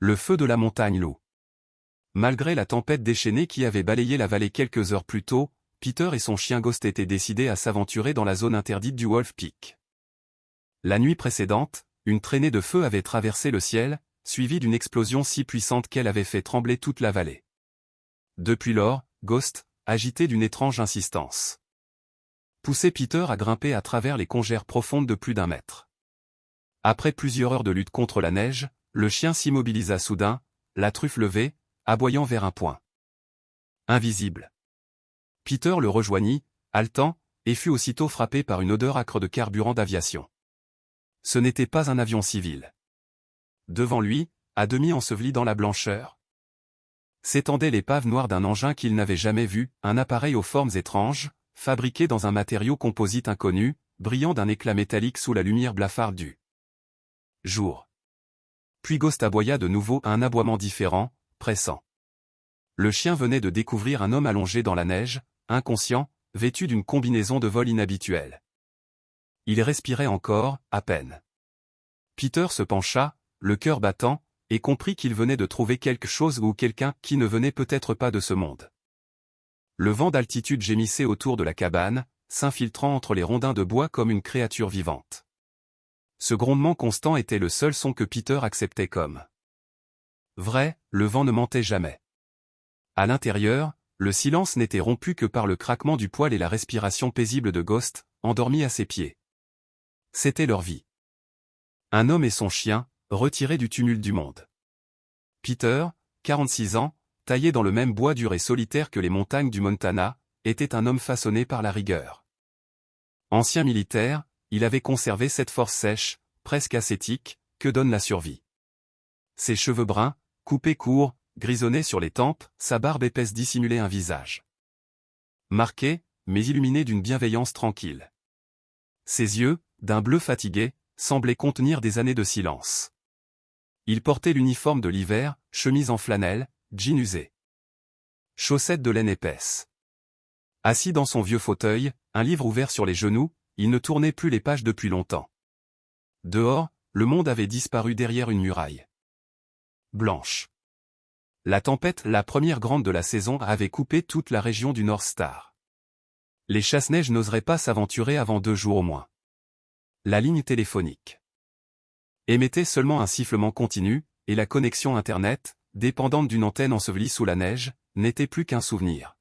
Le feu de la montagne loup. Malgré la tempête déchaînée qui avait balayé la vallée quelques heures plus tôt, Peter et son chien Ghost étaient décidés à s'aventurer dans la zone interdite du Wolf Peak. La nuit précédente, une traînée de feu avait traversé le ciel, suivie d'une explosion si puissante qu'elle avait fait trembler toute la vallée. Depuis lors, Ghost, agité d'une étrange insistance, poussait Peter à grimper à travers les congères profondes de plus d'1 mètre. Après plusieurs heures de lutte contre la neige, le chien s'immobilisa soudain, la truffe levée, aboyant vers un point invisible. Peter le rejoignit, haletant, et fut aussitôt frappé par une odeur âcre de carburant d'aviation. Ce n'était pas un avion civil. Devant lui, à demi enseveli dans la blancheur, s'étendait l'épave noire d'un engin qu'il n'avait jamais vu, un appareil aux formes étranges, fabriqué dans un matériau composite inconnu, brillant d'un éclat métallique sous la lumière blafarde du jour. Puis Ghost aboya de nouveau un aboiement différent, pressant. Le chien venait de découvrir un homme allongé dans la neige, inconscient, vêtu d'une combinaison de vol inhabituelle. Il respirait encore, à peine. Peter se pencha, le cœur battant, et comprit qu'il venait de trouver quelque chose ou quelqu'un qui ne venait peut-être pas de ce monde. Le vent d'altitude gémissait autour de la cabane, s'infiltrant entre les rondins de bois comme une créature vivante. Ce grondement constant était le seul son que Peter acceptait comme vrai, le vent ne mentait jamais. À l'intérieur, le silence n'était rompu que par le craquement du poêle et la respiration paisible de Ghost, endormi à ses pieds. C'était leur vie. Un homme et son chien, retirés du tumulte du monde. Peter, 46 ans, taillé dans le même bois dur et solitaire que les montagnes du Montana, était un homme façonné par la rigueur. Ancien militaire, il avait conservé cette force sèche, presque ascétique, que donne la survie. Ses cheveux bruns, coupés courts, grisonnaient sur les tempes, sa barbe épaisse dissimulait un visage marqué, mais illuminé d'une bienveillance tranquille. Ses yeux, d'un bleu fatigué, semblaient contenir des années de silence. Il portait l'uniforme de l'hiver, chemise en flanelle, jean usé, chaussettes de laine épaisse. Assis dans son vieux fauteuil, un livre ouvert sur les genoux, il ne tournait plus les pages depuis longtemps. Dehors, le monde avait disparu derrière une muraille blanche. La tempête, la première grande de la saison, avait coupé toute la région du North Star. Les chasse-neige n'oseraient pas s'aventurer avant 2 jours au moins. La ligne téléphonique émettait seulement un sifflement continu, et la connexion Internet, dépendante d'une antenne ensevelie sous la neige, n'était plus qu'un souvenir.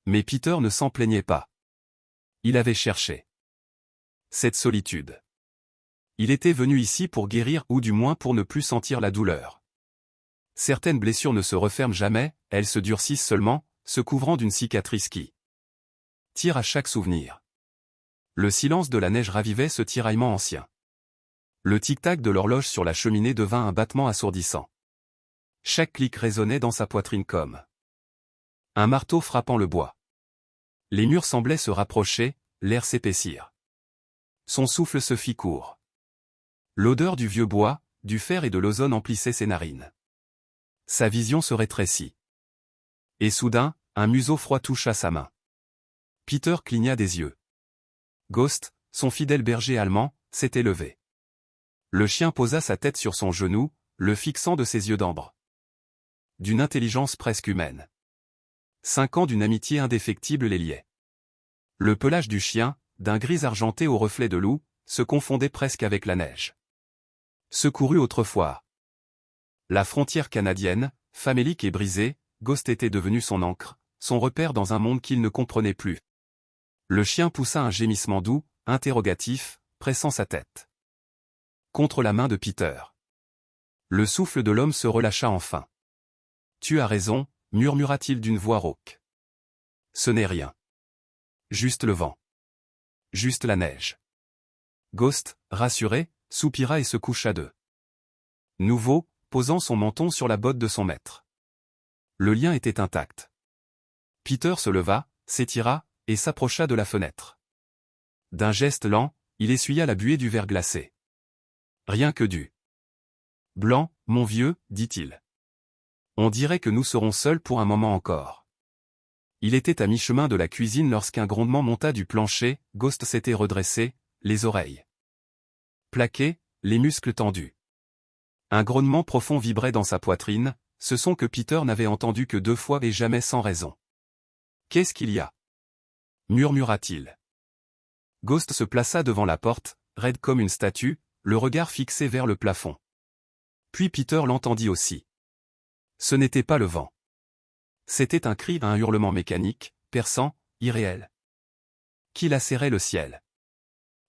Mais Peter ne s'en plaignait pas. Il avait cherché cette solitude. Il était venu ici pour guérir ou du moins pour ne plus sentir la douleur. Certaines blessures ne se referment jamais, elles se durcissent seulement, se couvrant d'une cicatrice qui tire à chaque souvenir. Le silence de la neige ravivait ce tiraillement ancien. Le tic-tac de l'horloge sur la cheminée devint un battement assourdissant. Chaque clic résonnait dans sa poitrine comme un marteau frappant le bois. Les murs semblaient se rapprocher, l'air s'épaissir. Son souffle se fit court. L'odeur du vieux bois, du fer et de l'ozone emplissait ses narines. Sa vision se rétrécit. Et soudain, un museau froid toucha sa main. Peter cligna des yeux. Ghost, son fidèle berger allemand, s'était levé. Le chien posa sa tête sur son genou, le fixant de ses yeux d'ambre. D'une intelligence presque humaine. 5 ans d'une amitié indéfectible les liaient. Le pelage du chien, d'un gris argenté au reflet de loup, se confondait presque avec la neige. Secouru autrefois. La frontière canadienne, famélique et brisée, Ghost était devenu son ancre, son repère dans un monde qu'il ne comprenait plus. Le chien poussa un gémissement doux, interrogatif, pressant sa tête contre la main de Peter. Le souffle de l'homme se relâcha enfin. « Tu as raison », murmura-t-il d'une voix rauque. « Ce n'est rien. Juste le vent. Juste la neige. » Ghost, rassuré, soupira et se coucha de nouveau, posant son menton sur la botte de son maître. Le lien était intact. Peter se leva, s'étira, et s'approcha de la fenêtre. D'un geste lent, il essuya la buée du verre glacé. Rien que du blanc, mon vieux, dit-il. On dirait que nous serons seuls pour un moment encore. Il était à mi-chemin de la cuisine lorsqu'un grondement monta du plancher, Ghost s'était redressé, les oreilles plaquées, les muscles tendus. Un grognement profond vibrait dans sa poitrine, ce son que Peter n'avait entendu que 2 fois et jamais sans raison. « Qu'est-ce qu'il y a » murmura-t-il. Ghost se plaça devant la porte, raide comme une statue, le regard fixé vers le plafond. Puis Peter l'entendit aussi. Ce n'était pas le vent. C'était un cri, un hurlement mécanique, perçant, irréel, qui lacérait le ciel.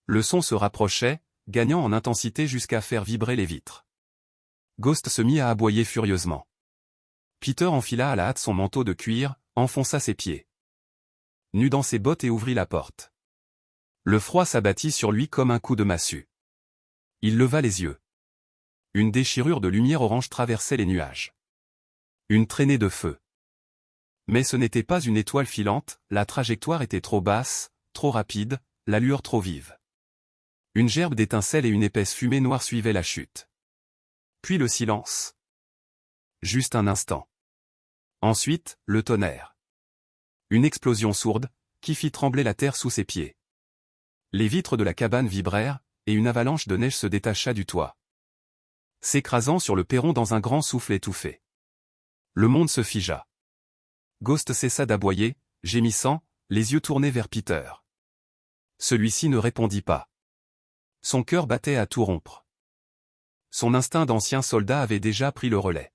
Le son se rapprochait, gagnant en intensité jusqu'à faire vibrer les vitres. Ghost se mit à aboyer furieusement. Peter enfila à la hâte son manteau de cuir, enfonça ses pieds nus dans ses bottes et ouvrit la porte. Le froid s'abattit sur lui comme un coup de massue. Il leva les yeux. Une déchirure de lumière orange traversait les nuages. Une traînée de feu. Mais ce n'était pas une étoile filante, la trajectoire était trop basse, trop rapide, la lueur trop vive. Une gerbe d'étincelles et une épaisse fumée noire suivaient la chute. Puis le silence. Juste un instant. Ensuite, le tonnerre. Une explosion sourde, qui fit trembler la terre sous ses pieds. Les vitres de la cabane vibrèrent, et une avalanche de neige se détacha du toit, s'écrasant sur le perron dans un grand souffle étouffé. Le monde se figea. Ghost cessa d'aboyer, gémissant, les yeux tournés vers Peter. Celui-ci ne répondit pas. Son cœur battait à tout rompre. Son instinct d'ancien soldat avait déjà pris le relais.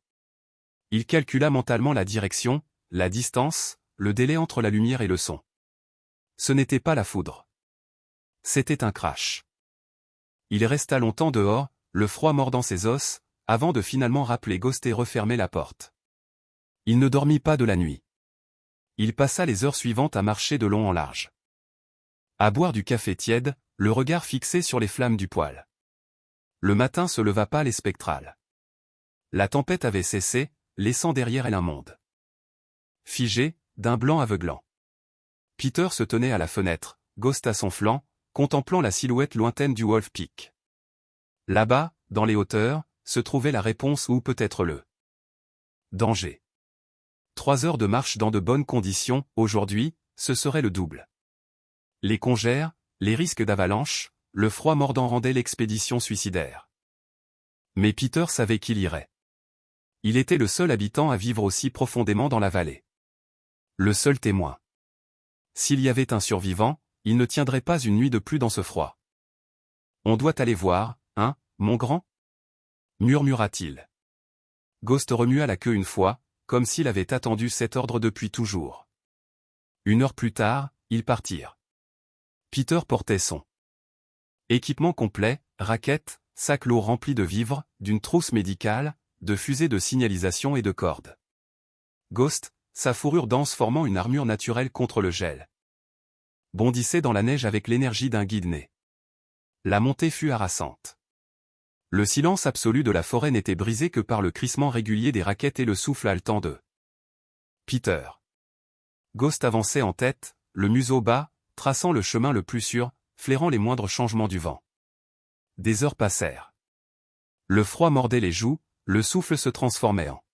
Il calcula mentalement la direction, la distance, le délai entre la lumière et le son. Ce n'était pas la foudre. C'était un crash. Il resta longtemps dehors, le froid mordant ses os, avant de finalement rappeler Ghost et refermer la porte. Il ne dormit pas de la nuit. Il passa les heures suivantes à marcher de long en large, à boire du café tiède, le regard fixé sur les flammes du poêle. Le matin se leva pâle et spectral. La tempête avait cessé, laissant derrière elle un monde figé, d'un blanc aveuglant. Peter se tenait à la fenêtre, Ghost à son flanc, contemplant la silhouette lointaine du Wolf Peak. Là-bas, dans les hauteurs, se trouvait la réponse ou peut-être le danger. 3 heures de marche dans de bonnes conditions, aujourd'hui, ce serait le double. Les congères, les risques d'avalanche, le froid mordant rendaient l'expédition suicidaire. Mais Peter savait qu'il irait. Il était le seul habitant à vivre aussi profondément dans la vallée. Le seul témoin. S'il y avait un survivant, il ne tiendrait pas une nuit de plus dans ce froid. On doit aller voir, hein, mon grand ? Murmura-t-il. Ghost remua la queue une fois, comme s'il avait attendu cet ordre depuis toujours. 1 heure plus tard, ils partirent. Peter portait son équipement complet, raquettes, sac lourd rempli de vivres, d'une trousse médicale, de fusées de signalisation et de cordes. Ghost, sa fourrure dense formant une armure naturelle contre le gel, bondissait dans la neige avec l'énergie d'un guide né. La montée fut harassante. Le silence absolu de la forêt n'était brisé que par le crissement régulier des raquettes et le souffle haletant de Peter. Ghost avançait en tête, le museau bas, traçant le chemin le plus sûr, flairant les moindres changements du vent. Des heures passèrent. Le froid mordait les joues, le souffle se transformait en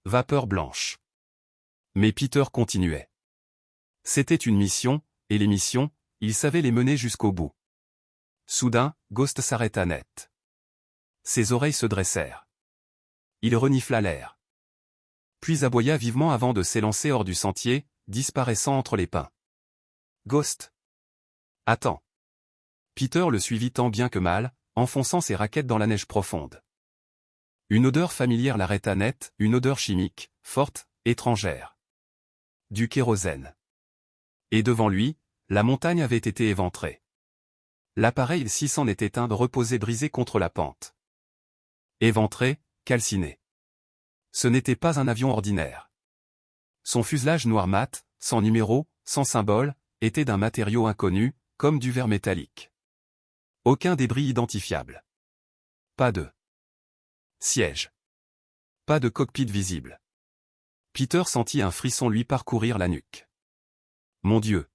vapeur blanche. Mais Peter continuait. C'était une mission, et les missions, il savait les mener jusqu'au bout. Soudain, Ghost s'arrêta net. Ses oreilles se dressèrent. Il renifla l'air. Puis aboya vivement avant de s'élancer hors du sentier, disparaissant entre les pins. Ghost. Attends. Peter le suivit tant bien que mal, enfonçant ses raquettes dans la neige profonde. Une odeur familière l'arrêta net, une odeur chimique, forte, étrangère. Du kérosène. Et devant lui, la montagne avait été éventrée. L'appareil 600 était un de reposé brisé contre la pente. Éventré, calciné. Ce n'était pas un avion ordinaire. Son fuselage noir mat, sans numéro, sans symbole, était d'un matériau inconnu, comme du verre métallique. Aucun débris identifiable. Pas de siège. Pas de cockpit visible. Peter sentit un frisson lui parcourir la nuque. Mon Dieu!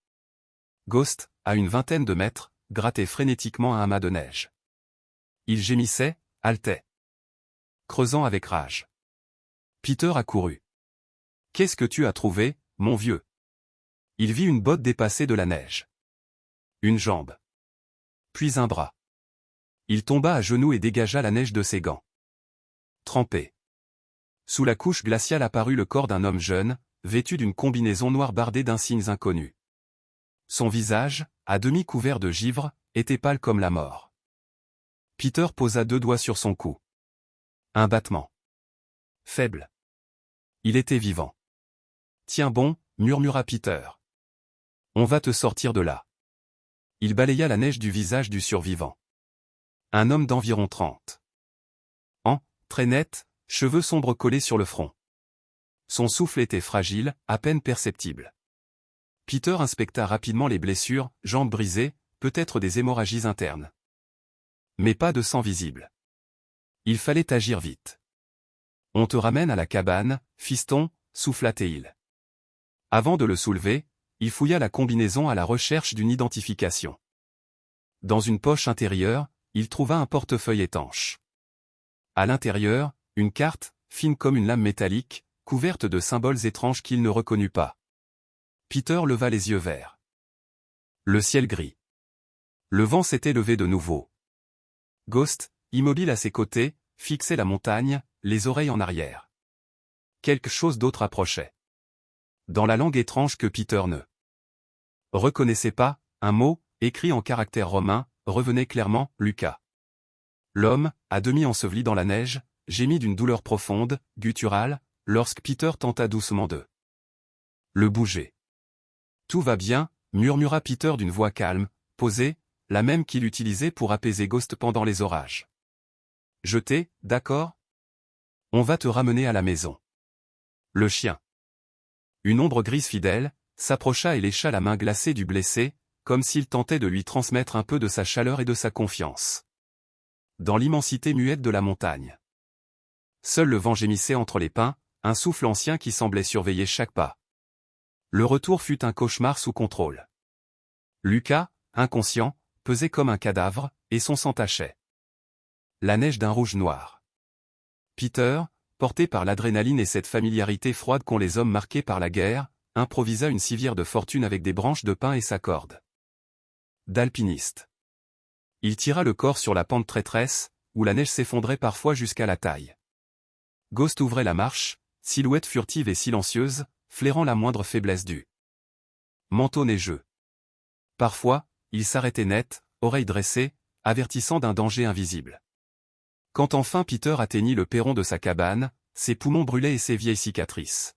Ghost, à une vingtaine de mètres, grattait frénétiquement un amas de neige. Il gémissait, haletait, creusant avec rage. Peter accourut. Qu'est-ce que tu as trouvé, mon vieux? Il vit une botte dépassée de la neige. Une jambe. Puis un bras. Il tomba à genoux et dégagea la neige de ses gants. trempé. Sous la couche glaciale apparut le corps d'un homme jeune, vêtu d'une combinaison noire bardée d'insignes inconnus. Son visage, à demi couvert de givre, était pâle comme la mort. Peter posa 2 doigts sur son cou. Un battement. Faible. Il était vivant. Tiens bon, murmura Peter. On va te sortir de là. Il balaya la neige du visage du survivant. Un homme d'environ 30 ans, très net, cheveux sombres collés sur le front. Son souffle était fragile, à peine perceptible. Peter inspecta rapidement les blessures, jambes brisées, peut-être des hémorragies internes. Mais pas de sang visible. Il fallait agir vite. On te ramène à la cabane, fiston, souffla-t-il. Avant de le soulever, il fouilla la combinaison à la recherche d'une identification. Dans une poche intérieure, il trouva un portefeuille étanche. À l'intérieur, une carte, fine comme une lame métallique, couverte de symboles étranges qu'il ne reconnut pas. Peter leva les yeux vers le ciel gris. Le vent s'était levé de nouveau. Ghost, immobile à ses côtés, fixait la montagne, les oreilles en arrière. Quelque chose d'autre approchait. Dans la langue étrange que Peter ne reconnaissait pas, un mot, écrit en caractères romains, revenait clairement, Lucas. L'homme, à demi enseveli dans la neige, gémit d'une douleur profonde, gutturale, lorsque Peter tenta doucement de le bouger. Tout va bien, murmura Peter d'une voix calme, posée, la même qu'il utilisait pour apaiser Ghost pendant les orages. Je t'ai, d'accord? On va te ramener à la maison. Le chien. Une ombre grise fidèle, s'approcha et lécha la main glacée du blessé, comme s'il tentait de lui transmettre un peu de sa chaleur et de sa confiance. Dans l'immensité muette de la montagne. Seul le vent gémissait entre les pins, un souffle ancien qui semblait surveiller chaque pas. Le retour fut un cauchemar sous contrôle. Lucas, inconscient, pesait comme un cadavre, et son sang tachait. La neige d'un rouge noir. Peter, porté par l'adrénaline et cette familiarité froide qu'ont les hommes marqués par la guerre, improvisa une civière de fortune avec des branches de pin et sa corde d'alpiniste. Il tira le corps sur la pente traîtresse, où la neige s'effondrait parfois jusqu'à la taille. Ghost ouvrait la marche, silhouette furtive et silencieuse, flairant la moindre faiblesse du manteau neigeux. Parfois, il s'arrêtait net, oreilles dressées, avertissant d'un danger invisible. Quand enfin Peter atteignit le perron de sa cabane, ses poumons brûlaient et ses vieilles cicatrices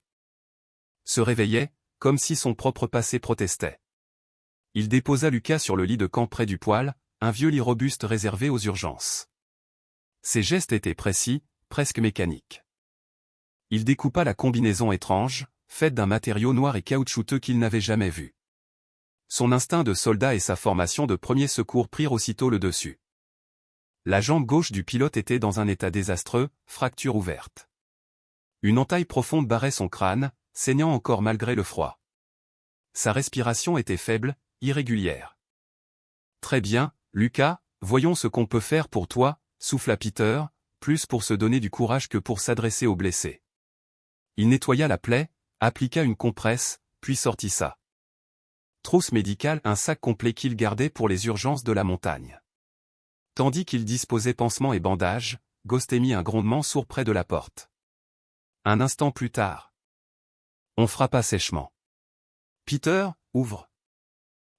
se réveillaient, comme si son propre passé protestait. Il déposa Lucas sur le lit de camp près du poêle, un vieux lit robuste réservé aux urgences. Ses gestes étaient précis, presque mécaniques. Il découpa la combinaison étrange, faite d'un matériau noir et caoutchouteux qu'il n'avait jamais vu. Son instinct de soldat et sa formation de premier secours prirent aussitôt le dessus. La jambe gauche du pilote était dans un état désastreux, fracture ouverte. Une entaille profonde barrait son crâne, saignant encore malgré le froid. Sa respiration était faible, irrégulière. Très bien, Lucas, voyons ce qu'on peut faire pour toi, souffla Peter, plus pour se donner du courage que pour s'adresser au blessé. Il nettoya la plaie, appliqua une compresse, puis sortit sa trousse médicale, un sac complet qu'il gardait pour les urgences de la montagne. Tandis qu'il disposait pansements et bandages, Ghost émit un grondement sourd près de la porte. Un instant plus tard, on frappa sèchement. Peter, ouvre.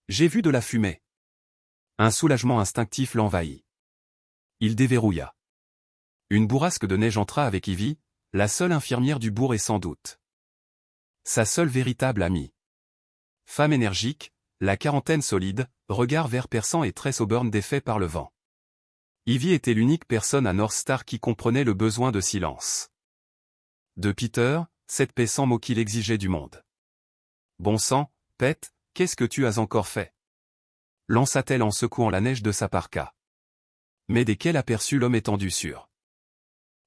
J'ai vu de la fumée. Un soulagement instinctif l'envahit. Il déverrouilla. Une bourrasque de neige entra avec Ivy, la seule infirmière du bourg et sans doute sa seule véritable amie. Femme énergique, la quarantaine solide, regard vert perçant et tresse auburn défait par le vent. Ivy était l'unique personne à North Star qui comprenait le besoin de silence de Peter, cette paix sans mots qu'il exigeait du monde. Bon sang, Pet, qu'est-ce que tu as encore fait? Lança-t-elle en secouant la neige de sa parka. Mais dès qu'elle aperçut l'homme étendu sur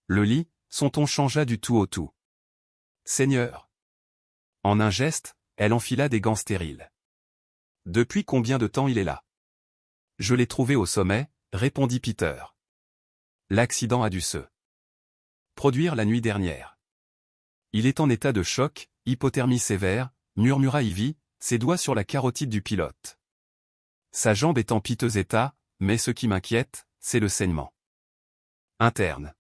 le lit, son ton changea du tout au tout. Seigneur. En un geste, elle enfila des gants stériles. Depuis combien de temps il est là? Je l'ai trouvé au sommet, répondit Peter. L'accident a dû se produire la nuit dernière. Il est en état de choc, hypothermie sévère, murmura Ivy, ses doigts sur la carotide du pilote. Sa jambe est en piteux état, mais ce qui m'inquiète, c'est le saignement interne.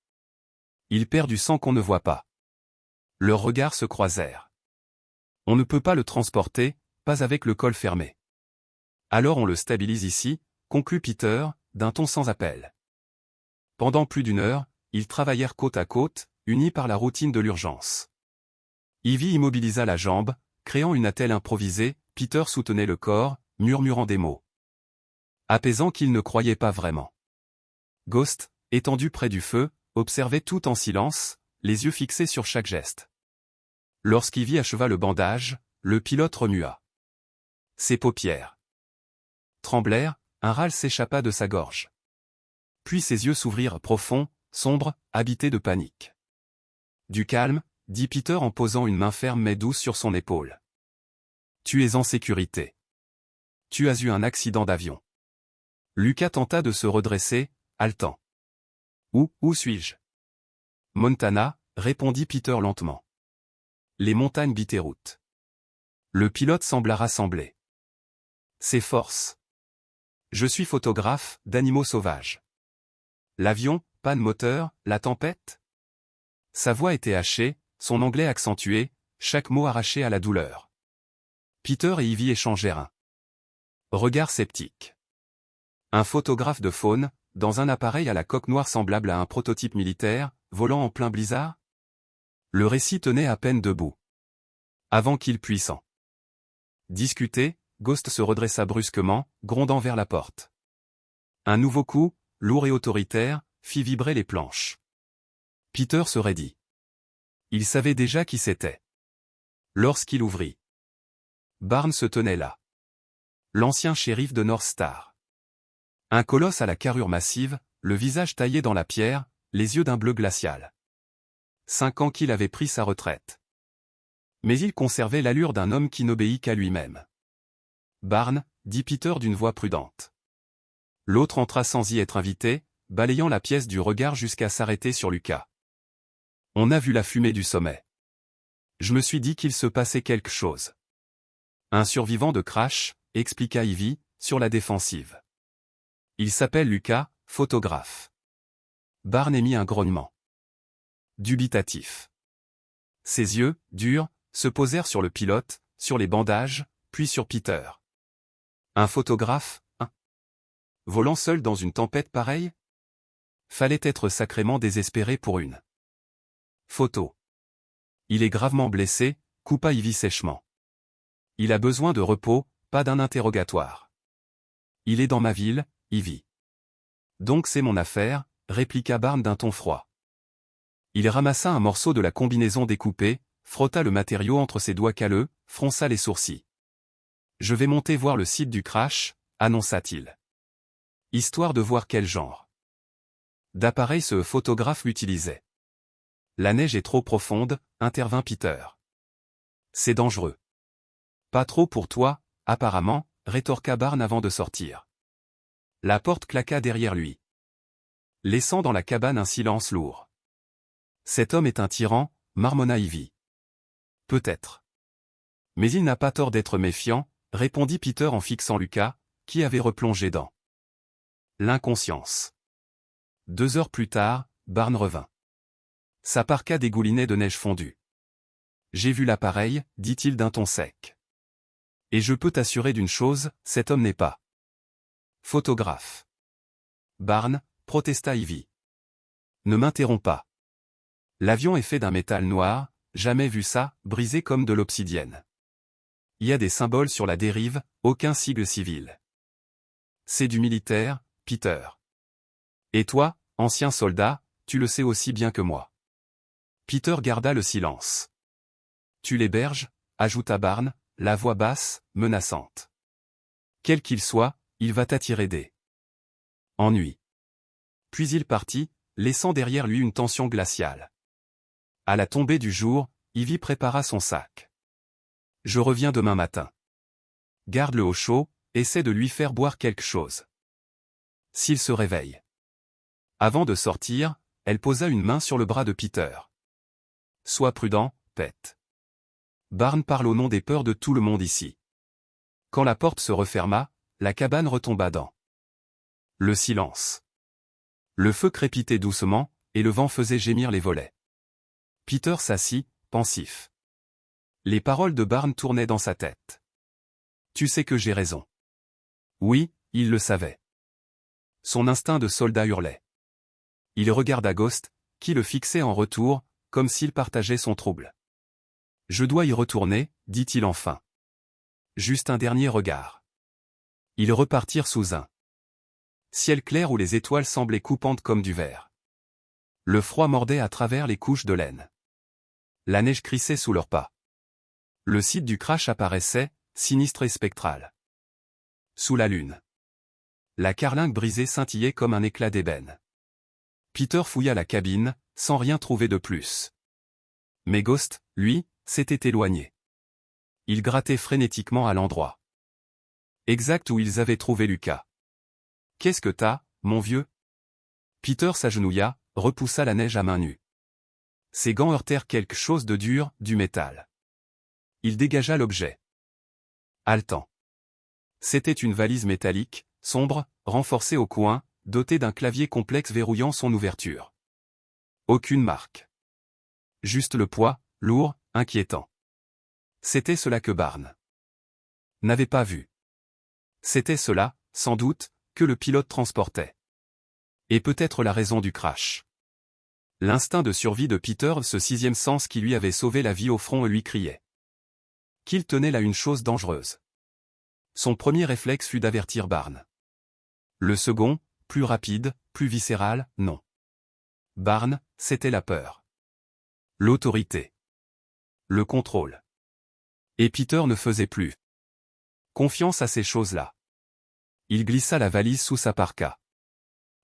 Il perd du sang qu'on ne voit pas. Leurs regards se croisèrent. On ne peut pas le transporter, pas avec le col fermé. Alors on le stabilise ici, conclut Peter, d'un ton sans appel. Pendant plus d'une heure, ils travaillèrent côte à côte, unis par la routine de l'urgence. Ivy immobilisa la jambe, créant une attelle improvisée, Peter soutenait le corps, murmurant des mots apaisants qu'il ne croyait pas vraiment. Ghost, étendu près du feu, observait tout en silence, les yeux fixés sur chaque geste. Lorsqu'Ivy acheva le bandage, le pilote remua. Ses paupières tremblèrent, un râle s'échappa de sa gorge. Puis ses yeux s'ouvrirent profonds, sombres, habités de panique. Du calme, dit Peter en posant une main ferme mais douce sur son épaule. Tu es en sécurité. Tu as eu un accident d'avion. Lucas tenta de se redresser, haletant. Où suis-je? Montana, répondit Peter lentement. Les montagnes Bitterroot. Le pilote sembla rassembler ses forces. Je suis photographe d'animaux sauvages. L'avion, panne moteur, la tempête? Sa voix était hachée, son anglais accentué, chaque mot arraché à la douleur. Peter et Ivy échangèrent un regard sceptique. Un photographe de faune, dans un appareil à la coque noire semblable à un prototype militaire, volant en plein blizzard? Le récit tenait à peine debout. Avant qu'il puisse en discuter, Ghost se redressa brusquement, grondant vers la porte. Un nouveau coup, lourd et autoritaire, fit vibrer les planches. Peter se raidit. Il savait déjà qui c'était. Lorsqu'il ouvrit, Barnes se tenait là. L'ancien shérif de North Star. Un colosse à la carrure massive, le visage taillé dans la pierre, les yeux d'un bleu glacial. 5 ans qu'il avait pris sa retraite. Mais il conservait l'allure d'un homme qui n'obéit qu'à lui-même. Barnes, dit Peter d'une voix prudente. L'autre entra sans y être invité, balayant la pièce du regard jusqu'à s'arrêter sur Lucas. On a vu la fumée du sommet. Je me suis dit qu'il se passait quelque chose. Un survivant de crash, expliqua Ivy, sur la défensive. Il s'appelle Lucas, photographe. Barnes émit un grognement. Dubitatif. Ses yeux, durs, se posèrent sur le pilote, sur les bandages, puis sur Peter. Un photographe, hein? Volant seul dans une tempête pareille? Fallait être sacrément désespéré pour une photo. Il est gravement blessé, coupa Ivy sèchement. Il a besoin de repos, pas d'un interrogatoire. Il est dans ma ville, Ivy. Donc c'est mon affaire, répliqua Barnes d'un ton froid. Il ramassa un morceau de la combinaison découpée, frotta le matériau entre ses doigts calleux, fronça les sourcils. Je vais monter voir le site du crash, annonça-t-il. Histoire de voir quel genre d'appareil ce photographe l'utilisait. La neige est trop profonde, intervint Peter. C'est dangereux. Pas trop pour toi, apparemment, rétorqua Barnes avant de sortir. La porte claqua derrière lui, laissant dans la cabane un silence lourd. Cet homme est un tyran, marmonna Ivy. Peut-être. Mais il n'a pas tort d'être méfiant, répondit Peter en fixant Lucas, qui avait replongé dans l'inconscience. 2 heures plus tard, Barnes revint. Sa parka dégoulinait de neige fondue. J'ai vu l'appareil, dit-il d'un ton sec. Et je peux t'assurer d'une chose, cet homme n'est pas photographe. Barnes, protesta Ivy. Ne m'interromps pas. L'avion est fait d'un métal noir, jamais vu ça, brisé comme de l'obsidienne. Il y a des symboles sur la dérive, aucun sigle civil. C'est du militaire, Peter. Et toi, ancien soldat, tu le sais aussi bien que moi. Peter garda le silence. Tu l'héberges, ajouta Barnes, la voix basse, menaçante. Quel qu'il soit, il va t'attirer des ennuis. Puis il partit, laissant derrière lui une tension glaciale. À la tombée du jour, Ivy prépara son sac. Je reviens demain matin. Garde-le au chaud, essaie de lui faire boire quelque chose. S'il se réveille. Avant de sortir, elle posa une main sur le bras de Peter. Sois prudent, Pete. Barnes parle au nom des peurs de tout le monde ici. Quand la porte se referma, la cabane retomba dans le silence. Le feu crépitait doucement, et le vent faisait gémir les volets. Peter s'assit, pensif. Les paroles de Barnes tournaient dans sa tête. Tu sais que j'ai raison. Oui, il le savait. Son instinct de soldat hurlait. Il regarda Ghost, qui le fixait en retour, comme s'il partageait son trouble. Je dois y retourner, dit-il enfin. Juste un dernier regard. Ils repartirent sous un ciel clair où les étoiles semblaient coupantes comme du verre. Le froid mordait à travers les couches de laine. La neige crissait sous leurs pas. Le site du crash apparaissait, sinistre et spectral. Sous la lune. La carlingue brisée scintillait comme un éclat d'ébène. Peter fouilla la cabine, sans rien trouver de plus. Mais Ghost, lui, s'était éloigné. Il grattait frénétiquement à l'endroit exact où ils avaient trouvé Lucas. « Qu'est-ce que t'as, mon vieux ?» Peter s'agenouilla, repoussa la neige à main nue. Ses gants heurtèrent quelque chose de dur, du métal. Il dégagea l'objet. Haletant. C'était une valise métallique, sombre, renforcée au coin, dotée d'un clavier complexe verrouillant son ouverture. Aucune marque. Juste le poids, lourd, inquiétant. C'était cela que Barnes n'avait pas vu. C'était cela, sans doute, que le pilote transportait. Et peut-être la raison du crash. L'instinct de survie de Peter, ce sixième sens qui lui avait sauvé la vie au front, lui criait qu'il tenait là une chose dangereuse. Son premier réflexe fut d'avertir Barnes. Le second, plus rapide, plus viscéral, non. Barnes, c'était la peur. L'autorité. Le contrôle. Et Peter ne faisait plus confiance à ces choses-là. Il glissa la valise sous sa parka.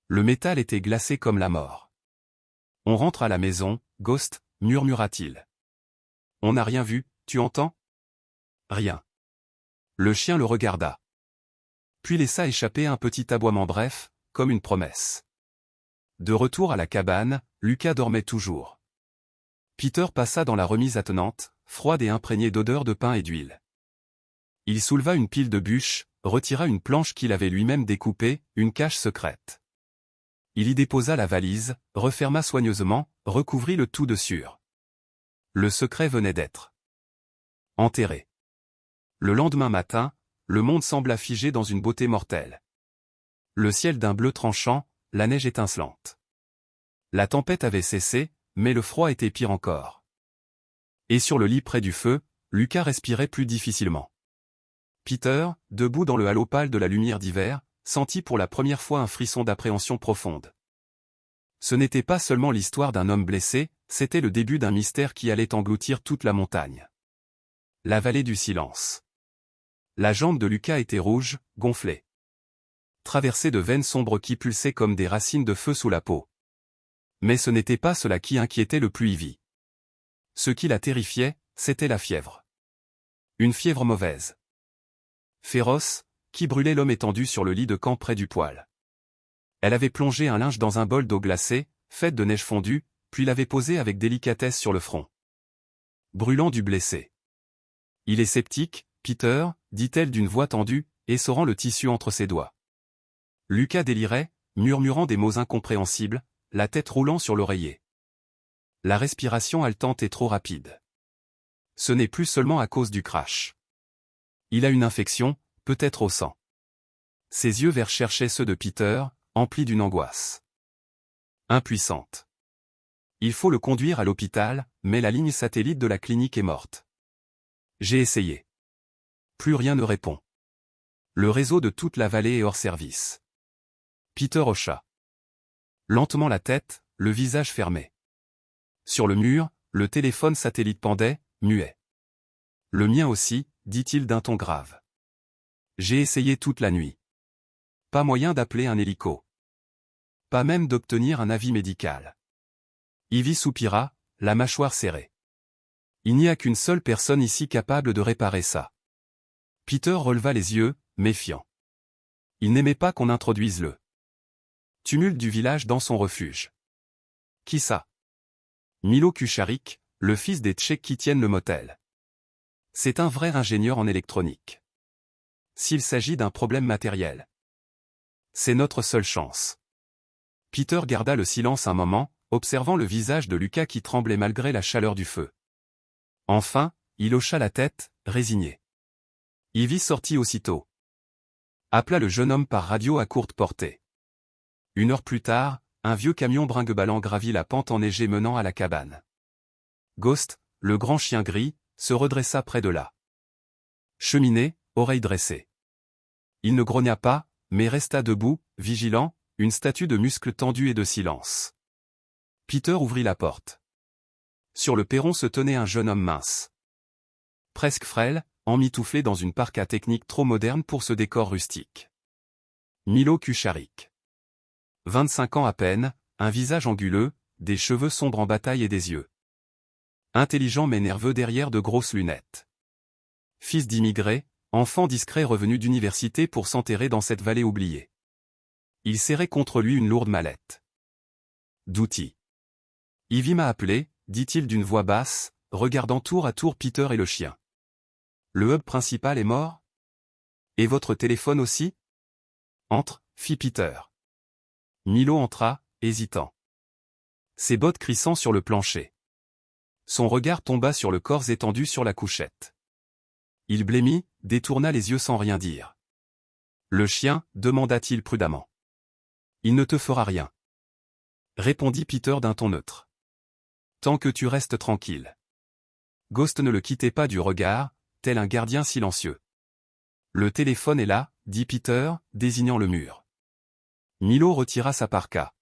Le métal était glacé comme la mort. On rentre à la maison, Ghost, murmura-t-il. On n'a rien vu, tu entends? Rien. Le chien le regarda. Puis laissa échapper un petit aboiement bref, comme une promesse. De retour à la cabane, Lucas dormait toujours. Peter passa dans la remise attenante, froide et imprégnée d'odeur de pain et d'huile. Il souleva une pile de bûches, retira une planche qu'il avait lui-même découpée, une cache secrète. Il y déposa la valise, referma soigneusement, recouvrit le tout de sueur. Le secret venait d'être enterré. Le lendemain matin, le monde sembla figé dans une beauté mortelle. Le ciel d'un bleu tranchant, la neige étincelante. La tempête avait cessé, mais le froid était pire encore. Et sur le lit près du feu, Lucas respirait plus difficilement. Peter, debout dans le halo pâle de la lumière d'hiver, sentit pour la première fois un frisson d'appréhension profonde. Ce n'était pas seulement l'histoire d'un homme blessé, c'était le début d'un mystère qui allait engloutir toute la montagne. La vallée du silence. La jambe de Lucas était rouge, gonflée. Traversée de veines sombres qui pulsaient comme des racines de feu sous la peau. Mais ce n'était pas cela qui inquiétait le plus Ivy. Ce qui la terrifiait, c'était la fièvre. Une fièvre mauvaise. Féroce, qui brûlait l'homme étendu sur le lit de camp près du poêle. Elle avait plongé un linge dans un bol d'eau glacée, faite de neige fondue, puis l'avait posé avec délicatesse sur le front brûlant du blessé. Il est sceptique, Peter, dit-elle d'une voix tendue, essorant le tissu entre ses doigts. Lucas délirait, murmurant des mots incompréhensibles, la tête roulant sur l'oreiller. La respiration haletante et trop rapide. Ce n'est plus seulement à cause du crash. Il a une infection, peut-être au sang. Ses yeux verts cherchaient ceux de Peter, emplis d'une angoisse impuissante. Il faut le conduire à l'hôpital, mais la ligne satellite de la clinique est morte. J'ai essayé. Plus rien ne répond. Le réseau de toute la vallée est hors service. Peter hocha lentement la tête, le visage fermé. Sur le mur, le téléphone satellite pendait, muet. Le mien aussi, dit-il d'un ton grave. J'ai essayé toute la nuit. Pas moyen d'appeler un hélico. Pas même d'obtenir un avis médical. Ivy soupira, la mâchoire serrée. Il n'y a qu'une seule personne ici capable de réparer ça. Peter releva les yeux, méfiant. Il n'aimait pas qu'on introduise le tumulte du village dans son refuge. Qui ça? Milo Kucharik, le fils des Tchèques qui tiennent le motel. C'est un vrai ingénieur en électronique. S'il s'agit d'un problème matériel, c'est notre seule chance. Peter garda le silence un moment, observant le visage de Lucas qui tremblait malgré la chaleur du feu. Enfin, il hocha la tête, résigné. Ivy sortit aussitôt. Appela le jeune homme par radio à courte portée. 1 heure plus tard, un vieux camion brinque-ballant gravit la pente enneigée menant à la cabane. Ghost, le grand chien gris, se redressa près de la cheminée, oreilles dressées. Il ne grogna pas, mais resta debout, vigilant, une statue de muscles tendus et de silence. Peter ouvrit la porte. Sur le perron se tenait un jeune homme mince. Presque frêle, emmitouflé dans une parka technique trop moderne pour ce décor rustique. Milo Kucharik. 25 ans à peine, un visage anguleux, des cheveux sombres en bataille et des yeux intelligents mais nerveux derrière de grosses lunettes. Fils d'immigrés, enfant discret revenu d'université pour s'enterrer dans cette vallée oubliée. Il serrait contre lui une lourde mallette d'outils. Ivy m'a appelé, dit-il d'une voix basse, regardant tour à tour Peter et le chien. Le hub principal est mort? Et votre téléphone aussi? Entre, fit Peter. Milo entra, hésitant. Ses bottes crissant sur le plancher. Son regard tomba sur le corps étendu sur la couchette. Il blêmit, détourna les yeux sans rien dire. Le chien, demanda-t-il prudemment. Il ne te fera rien. Répondit Peter d'un ton neutre. Tant que tu restes tranquille. Ghost ne le quittait pas du regard, tel un gardien silencieux. Le téléphone est là, dit Peter, désignant le mur. Milo retira sa parka.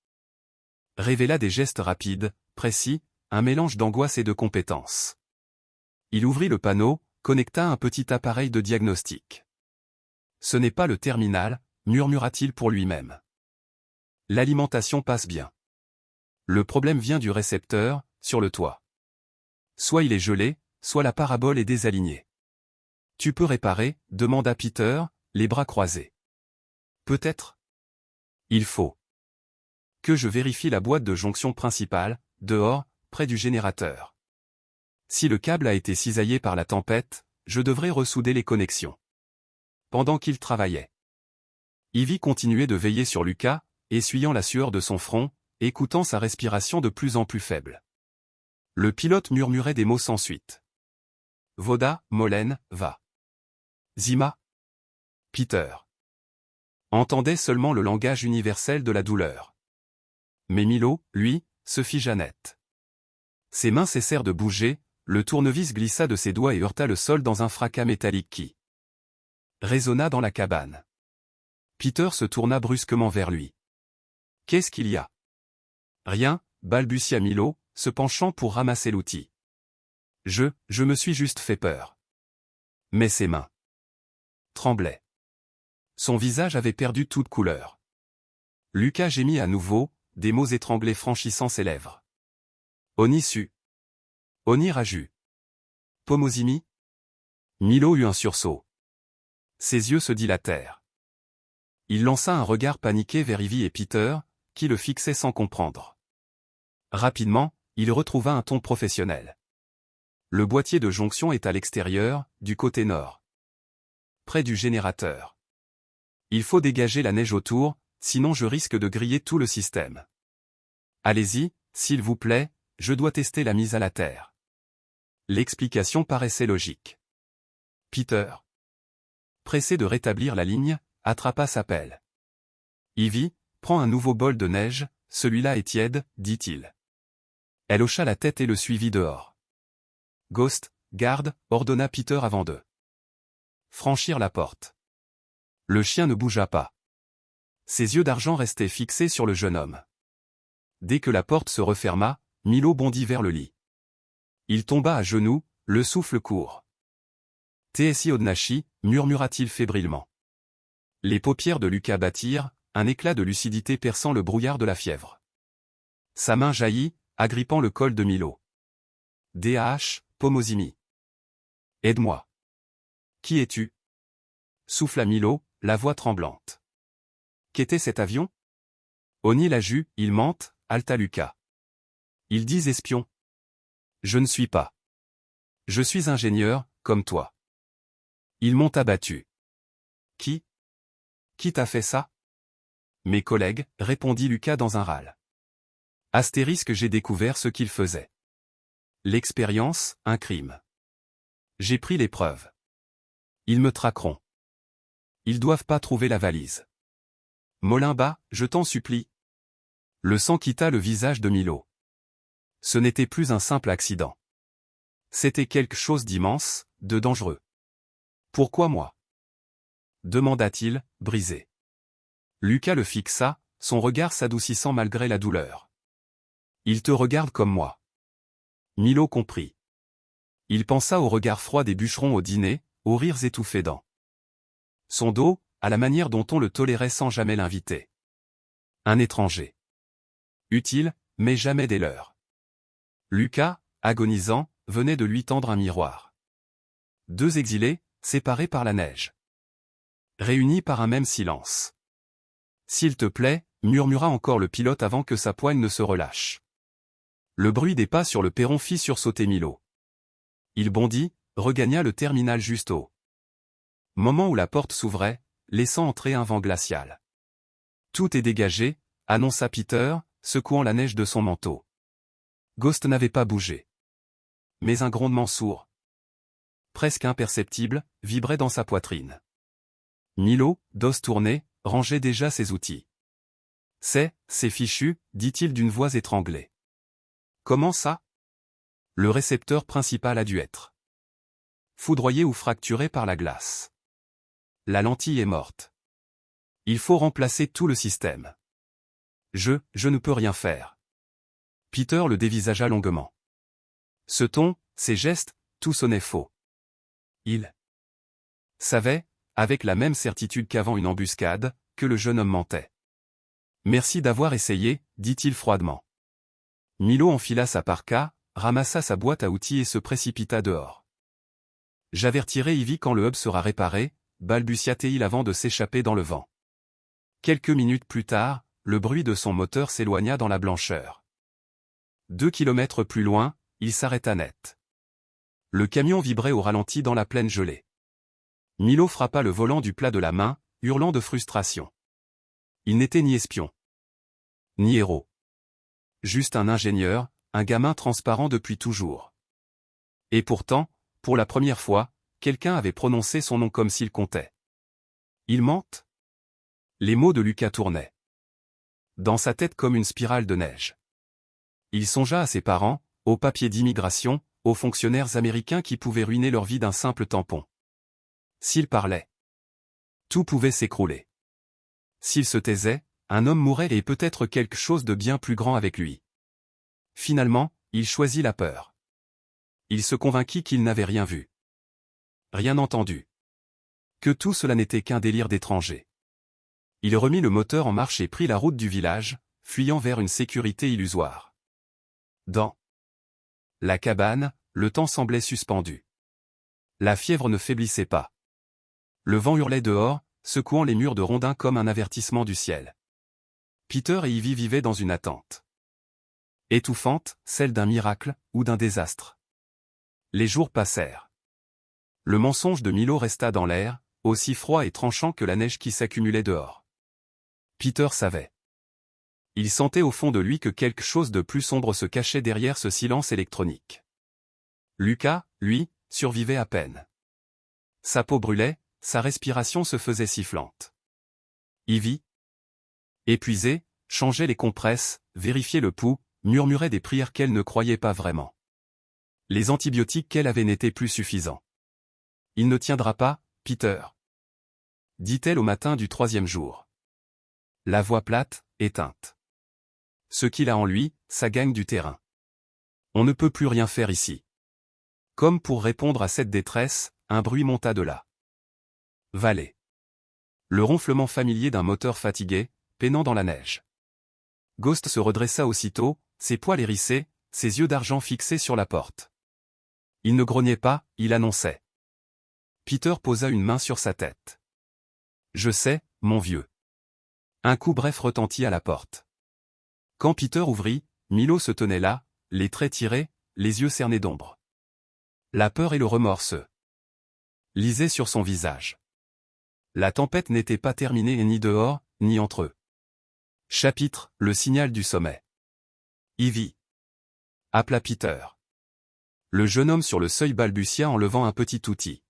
Révéla des gestes rapides, précis, un mélange d'angoisse et de compétence. Il ouvrit le panneau, connecta un petit appareil de diagnostic. Ce n'est pas le terminal, murmura-t-il pour lui-même. L'alimentation passe bien. Le problème vient du récepteur, sur le toit. Soit il est gelé, soit la parabole est désalignée. Tu peux réparer, demanda Peter, les bras croisés. Peut-être. Il faut que je vérifie la boîte de jonction principale, dehors, près du générateur. Si le câble a été cisaillé par la tempête, je devrais ressouder les connexions. Pendant qu'il travaillait, Ivy continuait de veiller sur Lucas, essuyant la sueur de son front, écoutant sa respiration de plus en plus faible. Le pilote murmurait des mots sans suite. Voda, Molen, va. Zima. Peter. Entendait seulement le langage universel de la douleur. Mais Milo, lui, se figea net. Ses mains cessèrent de bouger, le tournevis glissa de ses doigts et heurta le sol dans un fracas métallique qui résonna dans la cabane. Peter se tourna brusquement vers lui. Qu'est-ce qu'il y a? Rien, balbutia Milo, se penchant pour ramasser l'outil. Je me suis juste fait peur. Mais ses mains tremblaient. Son visage avait perdu toute couleur. Lucas gémit à nouveau, des mots étranglés franchissant ses lèvres. Onisu. Oniraju. Pomozimi. Milo eut un sursaut. Ses yeux se dilatèrent. Il lança un regard paniqué vers Ivy et Peter, qui le fixaient sans comprendre. Rapidement, il retrouva un ton professionnel. Le boîtier de jonction est à l'extérieur, du côté nord. Près du générateur. Il faut dégager la neige autour, sinon je risque de griller tout le système. Allez-y, s'il vous plaît, je dois tester la mise à la terre. L'explication paraissait logique. Peter, pressé de rétablir la ligne, attrapa sa pelle. Ivy, prends un nouveau bol de neige, celui-là est tiède, dit-il. Elle hocha la tête et le suivit dehors. Ghost, garde, ordonna Peter avant de franchir la porte. Le chien ne bougea pas. Ses yeux d'argent restaient fixés sur le jeune homme. Dès que la porte se referma, Milo bondit vers le lit. Il tomba à genoux, le souffle court. Tsi Odnachi, murmura-t-il fébrilement. Les paupières de Lucas battirent, un éclat de lucidité perçant le brouillard de la fièvre. Sa main jaillit, agrippant le col de Milo. DAH, Pomozimi. Aide-moi. Qui es-tu? Souffla Milo, la voix tremblante. Qu'était cet avion? Oni l'a ju, ils mentent, halta Lucas. Ils disent espion. Je ne suis pas. Je suis ingénieur, comme toi. Ils m'ont abattu. Qui? Qui t'a fait ça? Mes collègues, répondit Lucas dans un râle. Astérisque, j'ai découvert ce qu'ils faisaient. L'expérience, un crime. J'ai pris les preuves. Ils me traqueront. Ils doivent pas trouver la valise. Molimba, je t'en supplie. Le sang quitta le visage de Milo. Ce n'était plus un simple accident. C'était quelque chose d'immense, de dangereux. Pourquoi moi? Demanda-t-il, brisé. Lucas le fixa, son regard s'adoucissant malgré la douleur. Il te regarde comme moi. Milo comprit. Il pensa au regard froid des bûcherons au dîner, aux rires étouffés dans son dos, à la manière dont on le tolérait sans jamais l'inviter. Un étranger. Utile, mais jamais des leurs. Lucas, agonisant, venait de lui tendre un miroir. Deux exilés, séparés par la neige. Réunis par un même silence. S'il te plaît, murmura encore le pilote avant que sa poigne ne se relâche. Le bruit des pas sur le perron fit sursauter Milo. Il bondit, regagna le terminal juste au moment où la porte s'ouvrait, laissant entrer un vent glacial. Tout est dégagé, annonça Peter, secouant la neige de son manteau. Ghost n'avait pas bougé. Mais un grondement sourd, presque imperceptible, vibrait dans sa poitrine. Milo, dos tourné, rangeait déjà ses outils. C'est fichu, dit-il d'une voix étranglée. Comment ça? Le récepteur principal a dû être foudroyé ou fracturé par la glace. La lentille est morte. Il faut remplacer tout le système. Je ne peux rien faire. Peter le dévisagea longuement. Ce ton, ces gestes, tout sonnait faux. Il savait, avec la même certitude qu'avant une embuscade, que le jeune homme mentait. Merci d'avoir essayé, dit-il froidement. Milo enfila sa parka, ramassa sa boîte à outils et se précipita dehors. J'avertirai Ivy quand le hub sera réparé, balbutia-t-il avant de s'échapper dans le vent. Quelques minutes plus tard, le bruit de son moteur s'éloigna dans la blancheur. 2 kilomètres plus loin, il s'arrêta net. Le camion vibrait au ralenti dans la plaine gelée. Milo frappa le volant du plat de la main, hurlant de frustration. Il n'était ni espion, ni héros. Juste un ingénieur, un gamin transparent depuis toujours. Et pourtant, pour la première fois, quelqu'un avait prononcé son nom comme s'il comptait. Il mente? Les mots de Lucas tournaient dans sa tête comme une spirale de neige. Il songea à ses parents, aux papiers d'immigration, aux fonctionnaires américains qui pouvaient ruiner leur vie d'un simple tampon. S'il parlait, tout pouvait s'écrouler. S'il se taisait, un homme mourrait et peut-être quelque chose de bien plus grand avec lui. Finalement, il choisit la peur. Il se convainquit qu'il n'avait rien vu, rien entendu. Que tout cela n'était qu'un délire d'étranger. Il remit le moteur en marche et prit la route du village, fuyant vers une sécurité illusoire. Dans la cabane, le temps semblait suspendu. La fièvre ne faiblissait pas. Le vent hurlait dehors, secouant les murs de rondins comme un avertissement du ciel. Peter et Ivy vivaient dans une attente étouffante, celle d'un miracle, ou d'un désastre. Les jours passèrent. Le mensonge de Milo resta dans l'air, aussi froid et tranchant que la neige qui s'accumulait dehors. Peter savait. Il sentait au fond de lui que quelque chose de plus sombre se cachait derrière ce silence électronique. Lucas, lui, survivait à peine. Sa peau brûlait, sa respiration se faisait sifflante. Ivy, épuisée, changeait les compresses, vérifiait le pouls, murmurait des prières qu'elle ne croyait pas vraiment. Les antibiotiques qu'elle avait n'étaient plus suffisants. Il ne tiendra pas, Peter, dit-elle au matin du 3e jour. La voix plate, éteinte. Ce qu'il a en lui, ça gagne du terrain. On ne peut plus rien faire ici. Comme pour répondre à cette détresse, un bruit monta de la vallée. Le ronflement familier d'un moteur fatigué, peinant dans la neige. Ghost se redressa aussitôt, ses poils hérissés, ses yeux d'argent fixés sur la porte. Il ne grognait pas, il annonçait. Peter posa une main sur sa tête. Je sais, mon vieux. Un coup bref retentit à la porte. Quand Peter ouvrit, Milo se tenait là, les traits tirés, les yeux cernés d'ombre. La peur et le remords se lisaient sur son visage. La tempête n'était pas terminée ni dehors, ni entre eux. Chapitre, le signal du sommet. Ivy. Appela Peter. Le jeune homme sur le seuil balbutia en levant un petit outil.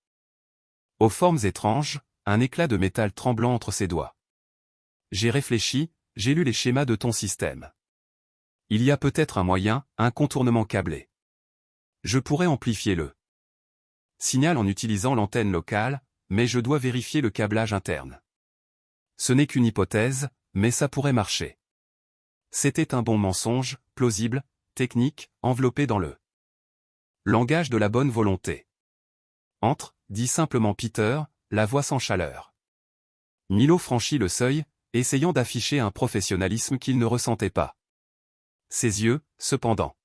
Aux formes étranges, un éclat de métal tremblant entre ses doigts. J'ai réfléchi, j'ai lu les schémas de ton système. Il y a peut-être un moyen, un contournement câblé. Je pourrais amplifier le signal en utilisant l'antenne locale, mais je dois vérifier le câblage interne. Ce n'est qu'une hypothèse, mais ça pourrait marcher. C'était un bon mensonge, plausible, technique, enveloppé dans le langage de la bonne volonté. Entre, dit simplement Peter, la voix sans chaleur. Milo franchit le seuil, essayant d'afficher un professionnalisme qu'il ne ressentait pas. Ses yeux, cependant,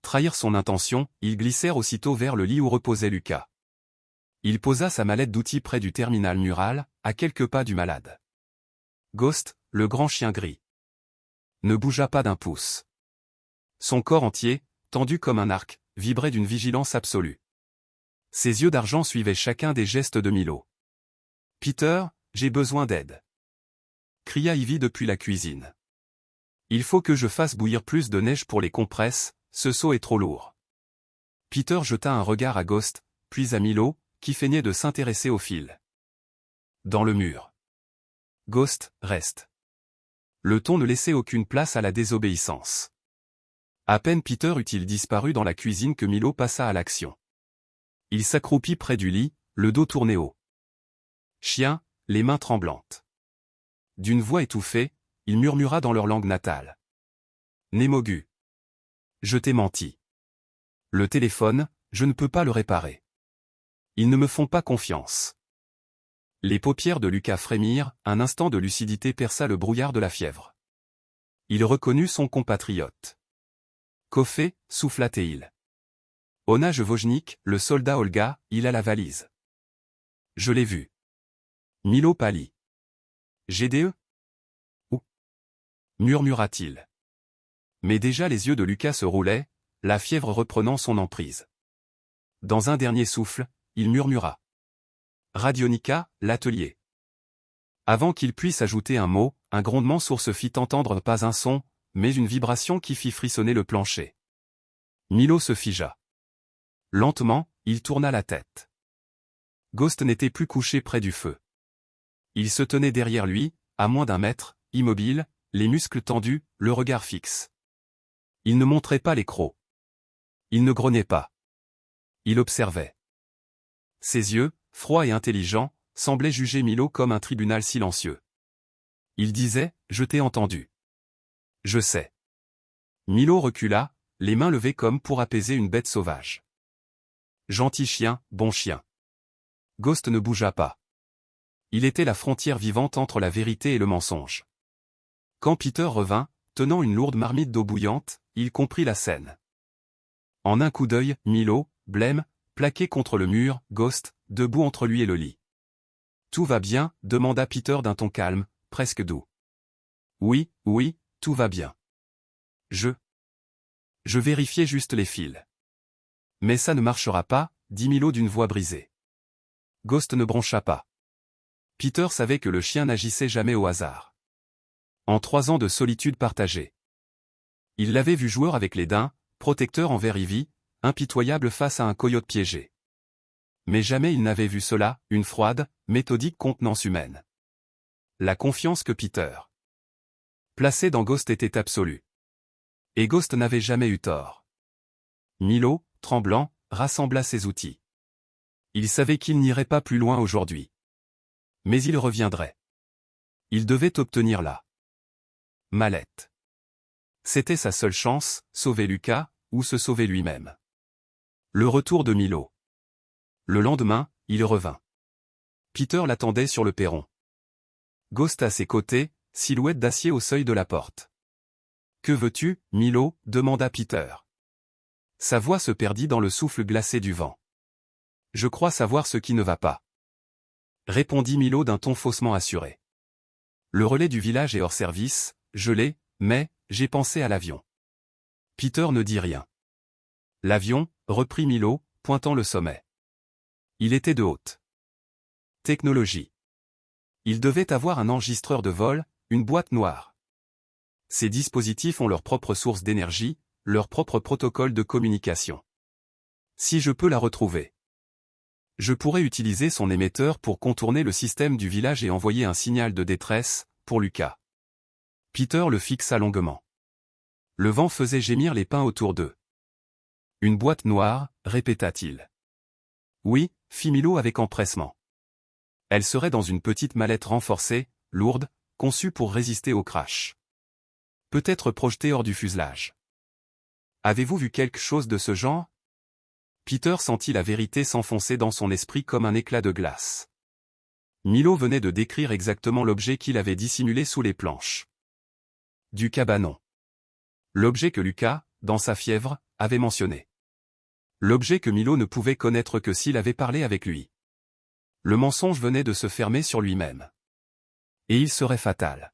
trahirent son intention, ils glissèrent aussitôt vers le lit où reposait Lucas. Il posa sa mallette d'outils près du terminal mural, à quelques pas du malade. Ghost, le grand chien gris, ne bougea pas d'un pouce. Son corps entier, tendu comme un arc, vibrait d'une vigilance absolue. Ses yeux d'argent suivaient chacun des gestes de Milo. « Peter, j'ai besoin d'aide !» cria Ivy depuis la cuisine. « Il faut que je fasse bouillir plus de neige pour les compresses, ce seau est trop lourd. » Peter jeta un regard à Ghost, puis à Milo, qui feignait de s'intéresser au fil. Dans le mur. Ghost, reste. Le ton ne laissait aucune place à la désobéissance. À peine Peter eut-il disparu dans la cuisine que Milo passa à l'action. Il s'accroupit près du lit, le dos tourné haut. Chien, les mains tremblantes. D'une voix étouffée, il murmura dans leur langue natale. Nemogu. Je t'ai menti. Le téléphone, je ne peux pas le réparer. Ils ne me font pas confiance. Les paupières de Lucas frémirent, un instant de lucidité perça le brouillard de la fièvre. Il reconnut son compatriote. Koffé, souffla-t-il. Onaj Vojnik, le soldat Olga, il a la valise. Je l'ai vu. Milo pâlit. GDE? Où? Murmura-t-il. Mais déjà les yeux de Lucas se roulaient, la fièvre reprenant son emprise. Dans un dernier souffle, il murmura. Radionica, l'atelier. Avant qu'il puisse ajouter un mot, un grondement sourd se fit entendre, pas un son, mais une vibration qui fit frissonner le plancher. Milo se figea. Lentement, il tourna la tête. Ghost n'était plus couché près du feu. Il se tenait derrière lui, à moins d'1 mètre, immobile, les muscles tendus, le regard fixe. Il ne montrait pas les crocs. Il ne grognait pas. Il observait. Ses yeux, froids et intelligents, semblaient juger Milo comme un tribunal silencieux. Il disait, « Je t'ai entendu. Je sais. » Milo recula, les mains levées comme pour apaiser une bête sauvage. Gentil chien, bon chien. Ghost ne bougea pas. Il était la frontière vivante entre la vérité et le mensonge. Quand Peter revint, tenant une lourde marmite d'eau bouillante, il comprit la scène. En un coup d'œil, Milo, blême, plaqué contre le mur, Ghost, debout entre lui et le lit. « Tout va bien ?» demanda Peter d'un ton calme, presque doux. « Oui, oui, tout va bien. Je vérifiais juste les fils. » « Mais ça ne marchera pas, » dit Milo d'une voix brisée. Ghost ne broncha pas. Peter savait que le chien n'agissait jamais au hasard. En 3 ans de solitude partagée. Il l'avait vu joueur avec les daims, protecteur envers Ivy, impitoyable face à un coyote piégé. Mais jamais il n'avait vu cela, une froide, méthodique contenance humaine. La confiance que Peter plaçait dans Ghost était absolue. Et Ghost n'avait jamais eu tort. Milo, tremblant, rassembla ses outils. Il savait qu'il n'irait pas plus loin aujourd'hui. Mais il reviendrait. Il devait obtenir la mallette. C'était sa seule chance, sauver Lucas, ou se sauver lui-même. Le retour de Milo. Le lendemain, il revint. Peter l'attendait sur le perron. Ghost à ses côtés, silhouette d'acier au seuil de la porte. « Que veux-tu, Milo ?» demanda Peter. Sa voix se perdit dans le souffle glacé du vent. « Je crois savoir ce qui ne va pas. » répondit Milo d'un ton faussement assuré. Le relais du village est hors service, je l'ai, mais, j'ai pensé à l'avion. Peter ne dit rien. L'avion, reprit Milo, pointant le sommet. Il était de haute technologie. Il devait avoir un enregistreur de vol, une boîte noire. Ces dispositifs ont leur propre source d'énergie, leur propre protocole de communication. Si je peux la retrouver, je pourrais utiliser son émetteur pour contourner le système du village et envoyer un signal de détresse, pour Lucas. Peter le fixa longuement. Le vent faisait gémir les pins autour d'eux. Une boîte noire, répéta-t-il. Oui, fit Milo avec empressement. Elle serait dans une petite mallette renforcée, lourde, conçue pour résister au crash. Peut-être projetée hors du fuselage. Avez-vous vu quelque chose de ce genre? Peter sentit la vérité s'enfoncer dans son esprit comme un éclat de glace. Milo venait de décrire exactement l'objet qu'il avait dissimulé sous les planches. Du cabanon. L'objet que Lucas, dans sa fièvre, avait mentionné. L'objet que Milo ne pouvait connaître que s'il avait parlé avec lui. Le mensonge venait de se fermer sur lui-même. Et il serait fatal.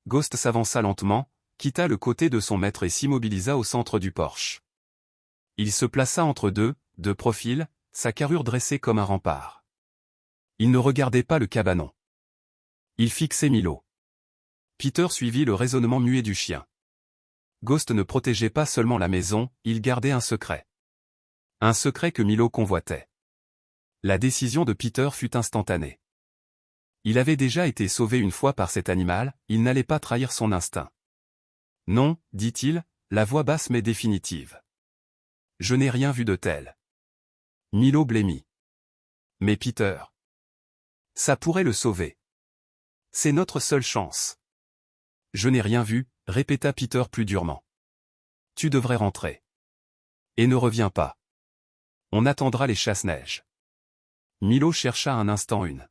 Ghost s'avança lentement, quitta le côté de son maître et s'immobilisa au centre du porche. Il se plaça entre deux, de profil, sa carrure dressée comme un rempart. Il ne regardait pas le cabanon. Il fixait Milo. Peter suivit le raisonnement muet du chien. Ghost ne protégeait pas seulement la maison, il gardait un secret. Un secret que Milo convoitait. La décision de Peter fut instantanée. Il avait déjà été sauvé une fois par cet animal, il n'allait pas trahir son instinct. Non, dit-il, la voix basse mais définitive. Je n'ai rien vu de tel. Milo blêmit. Mais Peter. Ça pourrait le sauver. C'est notre seule chance. Je n'ai rien vu, répéta Peter plus durement. Tu devrais rentrer. Et ne reviens pas. On attendra les chasse-neige. Milo chercha un instant une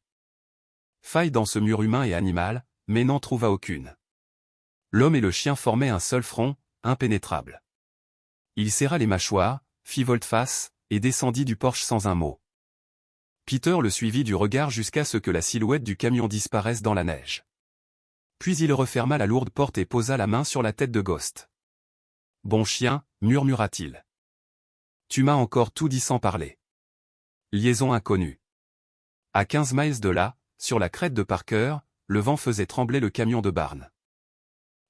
faille dans ce mur humain et animal, mais n'en trouva aucune. L'homme et le chien formaient un seul front, impénétrable. Il serra les mâchoires, fit volte-face, et descendit du porche sans un mot. Peter le suivit du regard jusqu'à ce que la silhouette du camion disparaisse dans la neige. Puis il referma la lourde porte et posa la main sur la tête de Ghost. « Bon chien, murmura-t-il. Tu m'as encore tout dit sans parler. » Liaison inconnue. À 15 miles de là, sur la crête de Parker, le vent faisait trembler le camion de Barnes.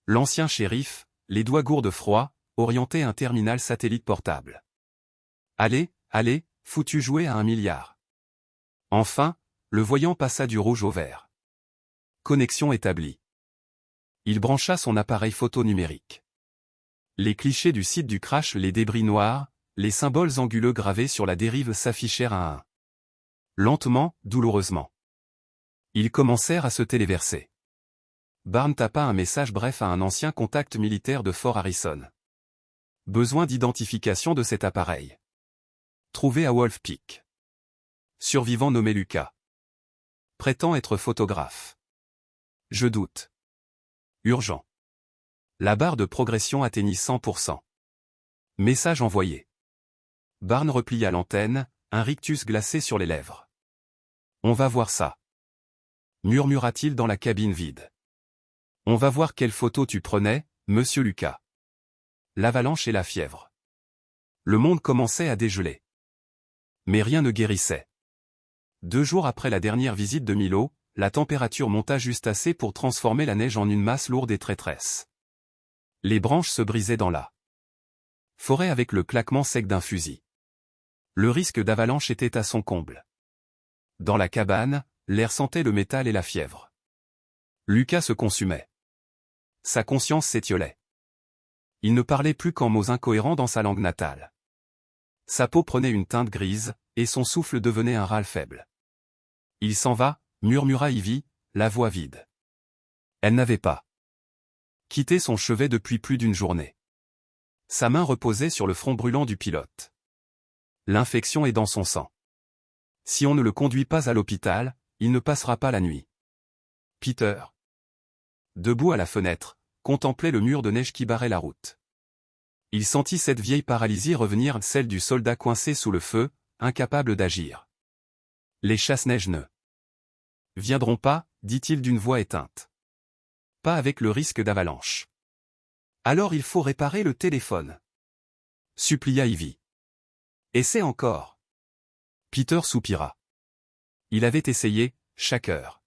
L'ancien shérif, les doigts gourdes froids, orientait un terminal satellite portable. Allez, allez, foutu jouer à 1 milliard. Enfin, le voyant passa du rouge au vert. Connexion établie. Il brancha son appareil photo numérique. Les clichés du site du crash, les débris noirs, les symboles anguleux gravés sur la dérive s'affichèrent un à un. Lentement, douloureusement. Ils commencèrent à se téléverser. Barnes tapa un message bref à un ancien contact militaire de Fort Harrison. Besoin d'identification de cet appareil. Trouvé à Wolf Peak. Survivant nommé Lucas. Prétend être photographe. Je doute. Urgent. La barre de progression atteignit 100%. Message envoyé. Barnes replia l'antenne, un rictus glacé sur les lèvres. On va voir ça. Murmura-t-il dans la cabine vide. On va voir quelle photo tu prenais, monsieur Lucas. L'avalanche et la fièvre. Le monde commençait à dégeler. Mais rien ne guérissait. 2 jours après la dernière visite de Milo, la température monta juste assez pour transformer la neige en une masse lourde et traîtresse. Les branches se brisaient dans la forêt avec le claquement sec d'un fusil. Le risque d'avalanche était à son comble. Dans la cabane, l'air sentait le métal et la fièvre. Lucas se consumait. Sa conscience s'étiolait. Il ne parlait plus qu'en mots incohérents dans sa langue natale. Sa peau prenait une teinte grise, et son souffle devenait un râle faible. Il s'en va, murmura Ivy, la voix vide. Elle n'avait pas quitté son chevet depuis plus d'une journée. Sa main reposait sur le front brûlant du pilote. L'infection est dans son sang. Si on ne le conduit pas à l'hôpital, il ne passera pas la nuit. Peter, debout à la fenêtre, contemplait le mur de neige qui barrait la route. Il sentit cette vieille paralysie revenir, celle du soldat coincé sous le feu, incapable d'agir. Les chasse-neige ne viendront pas, dit-il d'une voix éteinte. Pas avec le risque d'avalanche. Alors il faut réparer le téléphone. Supplia Ivy. Essaie encore. Peter soupira. Il avait essayé, chaque heure.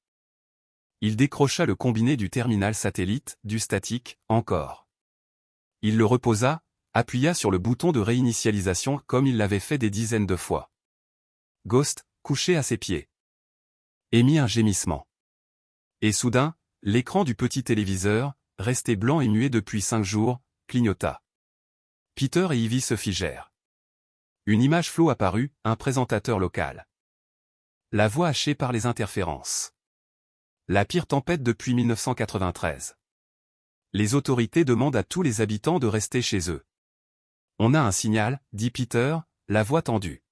Il décrocha le combiné du terminal satellite, du statique, encore. Il le reposa, appuya sur le bouton de réinitialisation comme il l'avait fait des dizaines de fois. Ghost, couché à ses pieds, émit un gémissement. Et soudain, l'écran du petit téléviseur, resté blanc et muet depuis 5 jours, clignota. Peter et Ivy se figèrent. Une image floue apparut, un présentateur local. La voix hachée par les interférences. La pire tempête depuis 1993. Les autorités demandent à tous les habitants de rester chez eux. On a un signal, dit Peter, la voix tendue.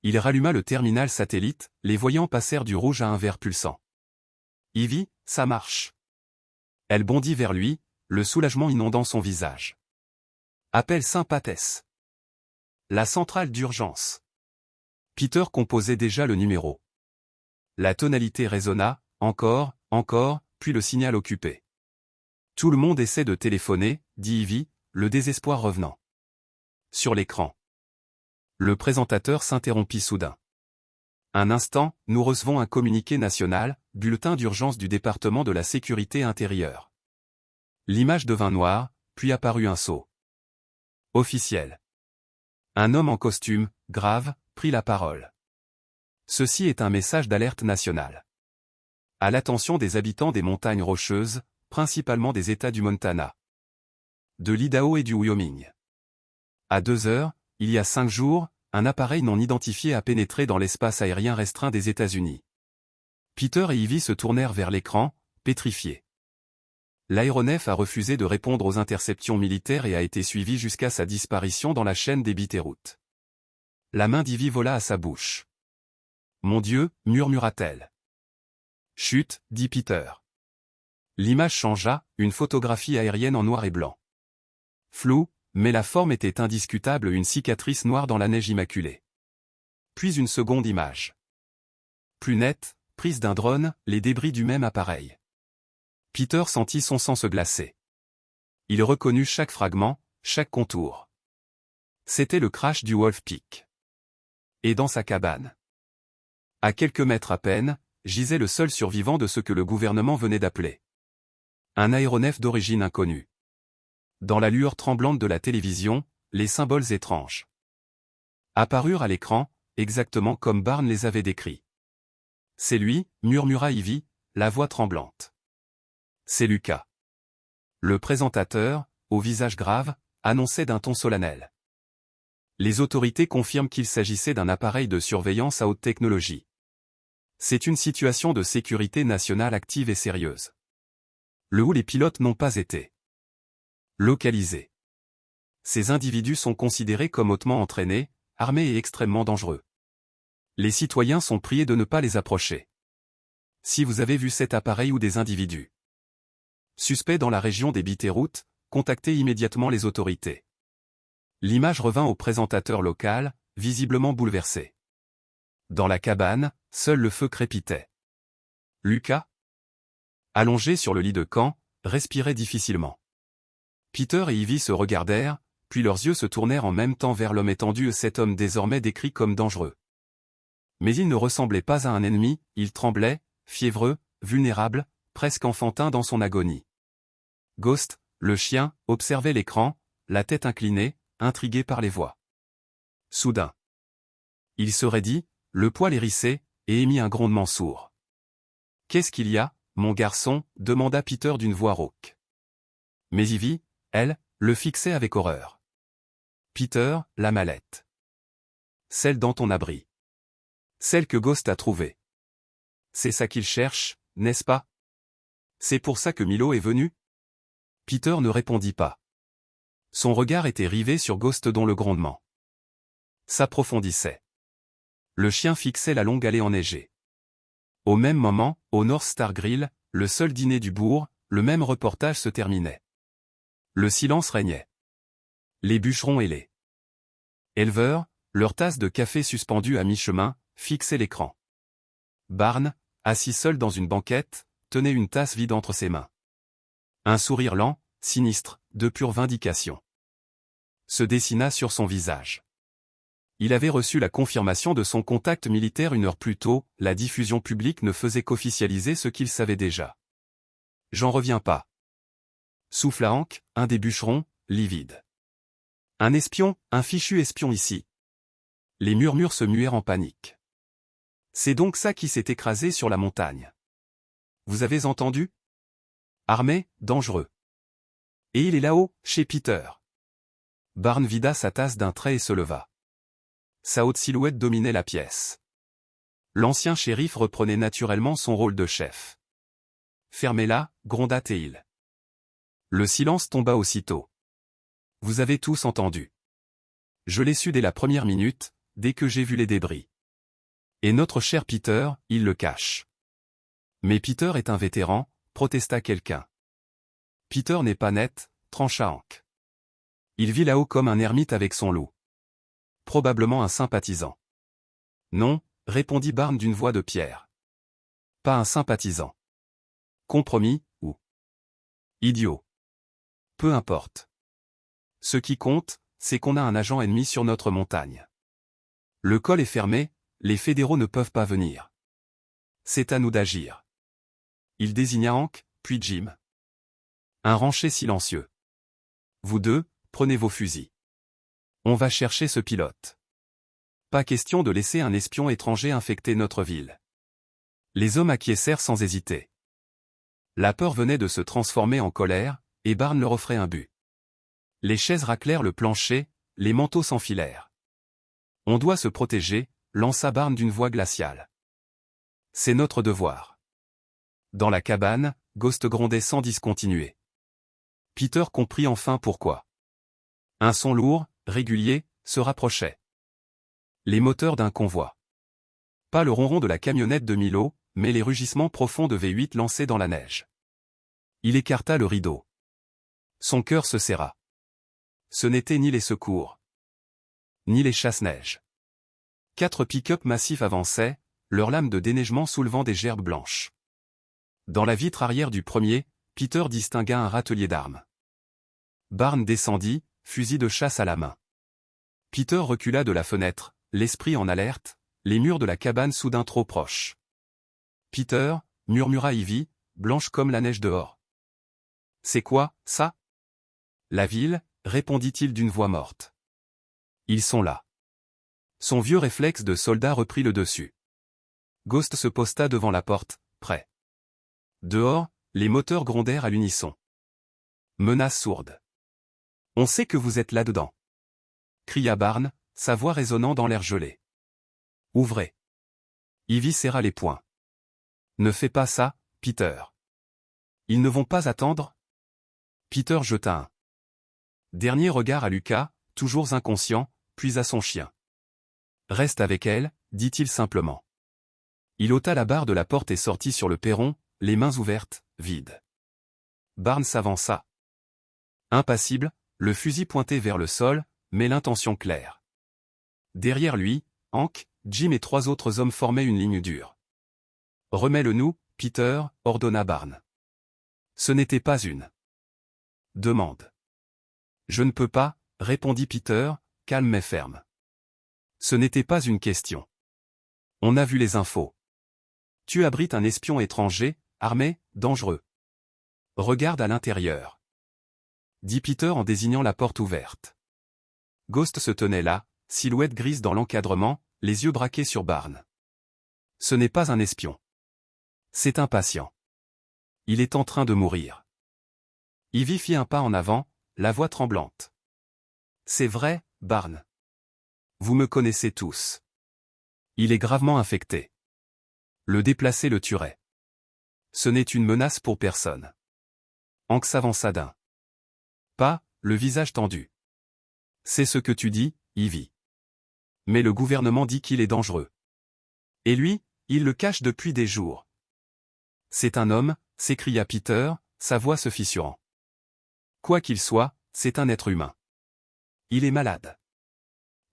Il ralluma le terminal satellite, les voyants passèrent du rouge à un vert pulsant. Ivy, ça marche. Elle bondit vers lui, le soulagement inondant son visage. Appel Saint-Patès. La centrale d'urgence. Peter composait déjà le numéro. La tonalité résonna, encore, puis le signal occupé. Tout le monde essaie de téléphoner, dit Ivy, le désespoir revenant. Sur l'écran. Le présentateur s'interrompit soudain. Un instant, nous recevons un communiqué national, bulletin d'urgence du département de la sécurité intérieure. L'image devint noire, puis apparut un sceau. Officiel. Un homme en costume, grave, prit la parole. Ceci est un message d'alerte nationale. À l'attention des habitants des montagnes rocheuses, principalement des États du Montana, de l'Idaho et du Wyoming. À 2 heures, il y a 5 jours, un appareil non identifié a pénétré dans l'espace aérien restreint des États-Unis. Peter et Ivy se tournèrent vers l'écran, pétrifiés. L'aéronef a refusé de répondre aux interceptions militaires et a été suivi jusqu'à sa disparition dans la chaîne des Bitterroot. La main d'Ivy vola à sa bouche. « Mon Dieu » murmura-t-elle. « Chut » dit Peter. L'image changea, une photographie aérienne en noir et blanc. Floue, mais la forme était indiscutable, une cicatrice noire dans la neige immaculée. Puis une seconde image. Plus nette, prise d'un drone, les débris du même appareil. Peter sentit son sang se glacer. Il reconnut chaque fragment, chaque contour. C'était le crash du Wolf Peak. Et dans sa cabane, à quelques mètres à peine, gisait le seul survivant de ce que le gouvernement venait d'appeler un aéronef d'origine inconnue. Dans la lueur tremblante de la télévision, les symboles étranges apparurent à l'écran, exactement comme Barnes les avait décrits. « C'est lui » murmura Ivy, la voix tremblante. « C'est Lucas. » Le présentateur, au visage grave, annonçait d'un ton solennel. Les autorités confirment qu'il s'agissait d'un appareil de surveillance à haute technologie. C'est une situation de sécurité nationale active et sérieuse. Le où les pilotes n'ont pas été localisés. Ces individus sont considérés comme hautement entraînés, armés et extrêmement dangereux. Les citoyens sont priés de ne pas les approcher. Si vous avez vu cet appareil ou des individus suspects dans la région des Bitterroot, contactez immédiatement les autorités. L'image revint au présentateur local, visiblement bouleversé. Dans la cabane, seul le feu crépitait. Lucas, allongé sur le lit de camp, respirait difficilement. Peter et Ivy se regardèrent, puis leurs yeux se tournèrent en même temps vers l'homme étendu, cet homme désormais décrit comme dangereux. Mais il ne ressemblait pas à un ennemi, il tremblait, fiévreux, vulnérable, presque enfantin dans son agonie. Ghost, le chien, observait l'écran, la tête inclinée, intrigué par les voix. Soudain, il se raidit, le poil hérissé, et émit un grondement sourd. « Qu'est-ce qu'il y a, mon garçon » demanda Peter d'une voix rauque. Mais Ivy, elle, le fixait avec horreur. « Peter, la mallette. Celle dans ton abri. Celle que Ghost a trouvée. C'est ça qu'il cherche, n'est-ce pas? C'est pour ça que Milo est venu ?» Peter ne répondit pas. Son regard était rivé sur Ghost dont le grondement s'approfondissait. Le chien fixait la longue allée enneigée. Au même moment, au North Star Grill, le seul dîner du bourg, le même reportage se terminait. Le silence régnait. Les bûcherons et les éleveurs, leur tasse de café suspendue à mi-chemin, fixaient l'écran. Barnes, assis seul dans une banquette, tenait une tasse vide entre ses mains. Un sourire lent, sinistre, de pure vindication se dessina sur son visage. Il avait reçu la confirmation de son contact militaire 1 heure plus tôt, la diffusion publique ne faisait qu'officialiser ce qu'il savait déjà. J'en reviens pas. Souffla Hank, un des bûcherons, livide. Un espion, un fichu espion ici. Les murmures se muèrent en panique. C'est donc ça qui s'est écrasé sur la montagne. Vous avez entendu? Armé, dangereux. Et il est là-haut, chez Peter. Barnes vida sa tasse d'un trait et se leva. Sa haute silhouette dominait la pièce. L'ancien shérif reprenait naturellement son rôle de chef. Fermez-la, gronda Teil. Le silence tomba aussitôt. Vous avez tous entendu. Je l'ai su dès la première minute, dès que j'ai vu les débris. Et notre cher Peter, il le cache. Mais Peter est un vétéran, protesta quelqu'un. Peter n'est pas net, trancha Hank. Il vit là-haut comme un ermite avec son loup. Probablement un sympathisant. Non, répondit Barnes d'une voix de pierre. Pas un sympathisant. Compromis, ou idiot. Peu importe. Ce qui compte, c'est qu'on a un agent ennemi sur notre montagne. Le col est fermé, les fédéraux ne peuvent pas venir. C'est à nous d'agir. Il désigna Hank, puis Jim. Un rancher silencieux. Vous deux, prenez vos fusils. On va chercher ce pilote. Pas question de laisser un espion étranger infecter notre ville. Les hommes acquiescèrent sans hésiter. La peur venait de se transformer en colère, et Barnes leur offrait un but. Les chaises raclèrent le plancher, les manteaux s'enfilèrent. On doit se protéger, lança Barnes d'une voix glaciale. C'est notre devoir. Dans la cabane, Ghost grondait sans discontinuer. Peter comprit enfin pourquoi. Un son lourd, régulier, se rapprochait. Les moteurs d'un convoi. Pas le ronron de la camionnette de Milo, mais les rugissements profonds de V8 lancés dans la neige. Il écarta le rideau. Son cœur se serra. Ce n'étaient ni les secours, ni les chasse-neige. 4 pick-up massifs avançaient, leurs lames de déneigement soulevant des gerbes blanches. Dans la vitre arrière du premier, Peter distingua un râtelier d'armes. Barnes descendit, fusil de chasse à la main. Peter recula de la fenêtre, l'esprit en alerte, les murs de la cabane soudain trop proches. Peter, murmura Ivy, blanche comme la neige dehors. C'est quoi, ça? La ville, répondit-il d'une voix morte. Ils sont là. Son vieux réflexe de soldat reprit le dessus. Ghost se posta devant la porte, prêt. Dehors, les moteurs grondèrent à l'unisson. Menace sourde. On sait que vous êtes là-dedans. Cria Barnes, sa voix résonnant dans l'air gelé. Ouvrez. Ivy serra les poings. Ne fais pas ça, Peter. Ils ne vont pas attendre? Peter jeta un dernier regard à Lucas, toujours inconscient, puis à son chien. Reste avec elle, dit-il simplement. Il ôta la barre de la porte et sortit sur le perron, les mains ouvertes, vides. Barnes s'avança. Impassible, le fusil pointé vers le sol, mais l'intention claire. Derrière lui, Hank, Jim et 3 autres hommes formaient une ligne dure. Remets-le-nous, Peter, ordonna Barnes. Ce n'était pas une demande. Je ne peux pas, répondit Peter, calme mais ferme. Ce n'était pas une question. On a vu les infos. Tu abrites un espion étranger, armé, dangereux. Regarde à l'intérieur. Dit Peter en désignant la porte ouverte. Ghost se tenait là, silhouette grise dans l'encadrement, les yeux braqués sur Barnes. Ce n'est pas un espion. C'est un patient. Il est en train de mourir. Ivy fit un pas en avant, la voix tremblante. C'est vrai, Barnes. Vous me connaissez tous. Il est gravement infecté. Le déplacer le tuerait. Ce n'est une menace pour personne. Hank s'avança d'un pas, le visage tendu. C'est ce que tu dis, Ivy. Mais le gouvernement dit qu'il est dangereux. Et lui, il le cache depuis des jours. C'est un homme, s'écria Peter, sa voix se fissurant. Quoi qu'il soit, c'est un être humain. Il est malade.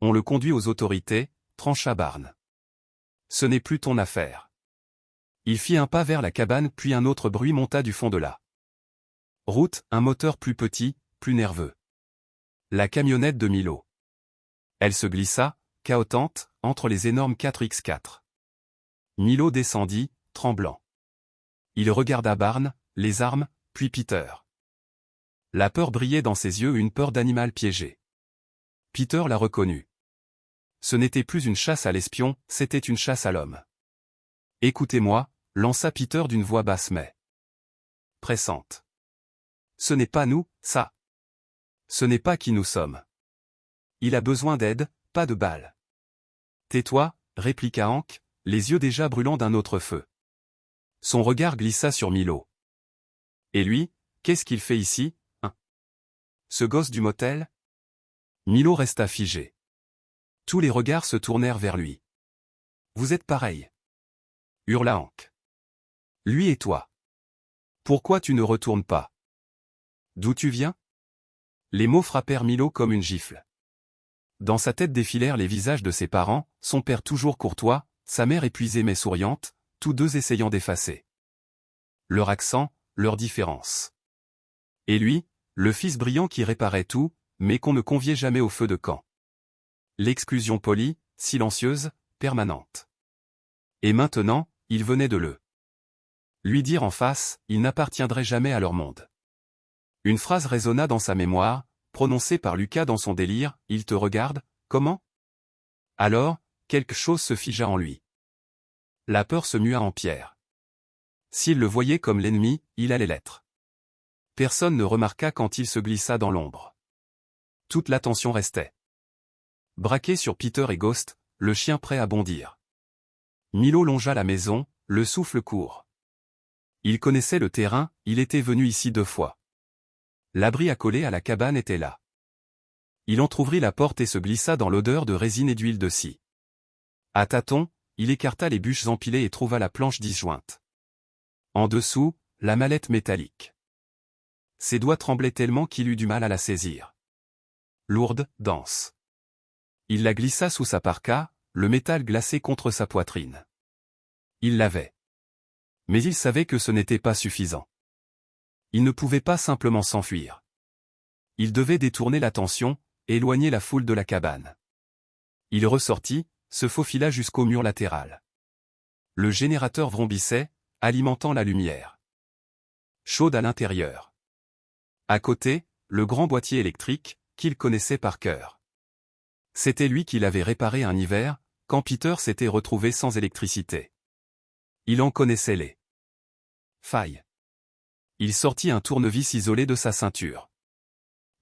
On le conduit aux autorités, trancha Barnes. Ce n'est plus ton affaire. Il fit un pas vers la cabane puis un autre bruit monta du fond de la route, un moteur plus petit, plus nerveux. La camionnette de Milo. Elle se glissa, cahotante, entre les énormes 4x4. Milo descendit, tremblant. Il regarda Barnes, les armes, puis Peter. La peur brillait dans ses yeux, une peur d'animal piégé. Peter la reconnut. Ce n'était plus une chasse à l'espion, c'était une chasse à l'homme. « Écoutez-moi » lança Peter d'une voix basse mais pressante. « Ce n'est pas nous, ça. Ce n'est pas qui nous sommes. Il a besoin d'aide, pas de balles. »« Tais-toi » répliqua Hank, les yeux déjà brûlants d'un autre feu. Son regard glissa sur Milo. « Et lui, qu'est-ce qu'il fait ici, hein? Ce gosse du motel ?» Milo resta figé. Tous les regards se tournèrent vers lui. « Vous êtes pareil » hurla Hank. « Lui et toi. Pourquoi tu ne retournes pas? D'où tu viens ?» Les mots frappèrent Milo comme une gifle. Dans sa tête défilèrent les visages de ses parents, son père toujours courtois, sa mère épuisée mais souriante, tous deux essayant d'effacer leur accent, leur différence. Et lui, le fils brillant qui réparait tout, mais qu'on ne conviait jamais au feu de camp. L'exclusion polie, silencieuse, permanente. Et maintenant, il venait de lui dire en face, il n'appartiendrait jamais à leur monde. Une phrase résonna dans sa mémoire, prononcée par Lucas dans son délire, « Il te regarde, comment ?» Alors, quelque chose se figea en lui. La peur se mua en pierre. S'il le voyait comme l'ennemi, il allait l'être. Personne ne remarqua quand il se glissa dans l'ombre. Toute l'attention restait braquée sur Peter et Ghost, le chien prêt à bondir. Milo longea la maison, le souffle court. Il connaissait le terrain, il était venu ici 2 fois. L'abri accolé à la cabane était là. Il entr'ouvrit la porte et se glissa dans l'odeur de résine et d'huile de scie. À tâtons, il écarta les bûches empilées et trouva la planche disjointe. En dessous, la mallette métallique. Ses doigts tremblaient tellement qu'il eut du mal à la saisir. Lourde, dense. Il la glissa sous sa parka, le métal glacé contre sa poitrine. Il l'avait. Mais il savait que ce n'était pas suffisant. Il ne pouvait pas simplement s'enfuir. Il devait détourner l'attention, éloigner la foule de la cabane. Il ressortit, se faufila jusqu'au mur latéral. Le générateur vrombissait, alimentant la lumière chaude à l'intérieur. À côté, le grand boîtier électrique, qu'il connaissait par cœur. C'était lui qui l'avait réparé un hiver, quand Peter s'était retrouvé sans électricité. Il en connaissait les failles. Il sortit un tournevis isolé de sa ceinture.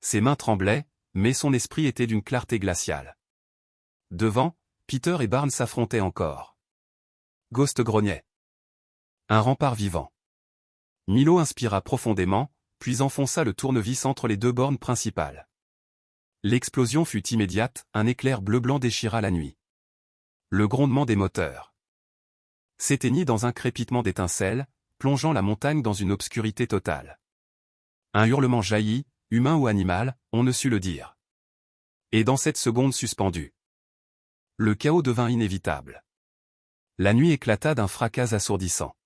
Ses mains tremblaient, mais son esprit était d'une clarté glaciale. Devant, Peter et Barnes s'affrontaient encore. Ghost grognait. Un rempart vivant. Milo inspira profondément, puis enfonça le tournevis entre les 2 bornes principales. L'explosion fut immédiate, un éclair bleu-blanc déchira la nuit. Le grondement des moteurs s'éteignit dans un crépitement d'étincelles, plongeant la montagne dans une obscurité totale. Un hurlement jaillit, humain ou animal, on ne sut le dire. Et dans cette seconde suspendue, le chaos devint inévitable. La nuit éclata d'un fracas assourdissant.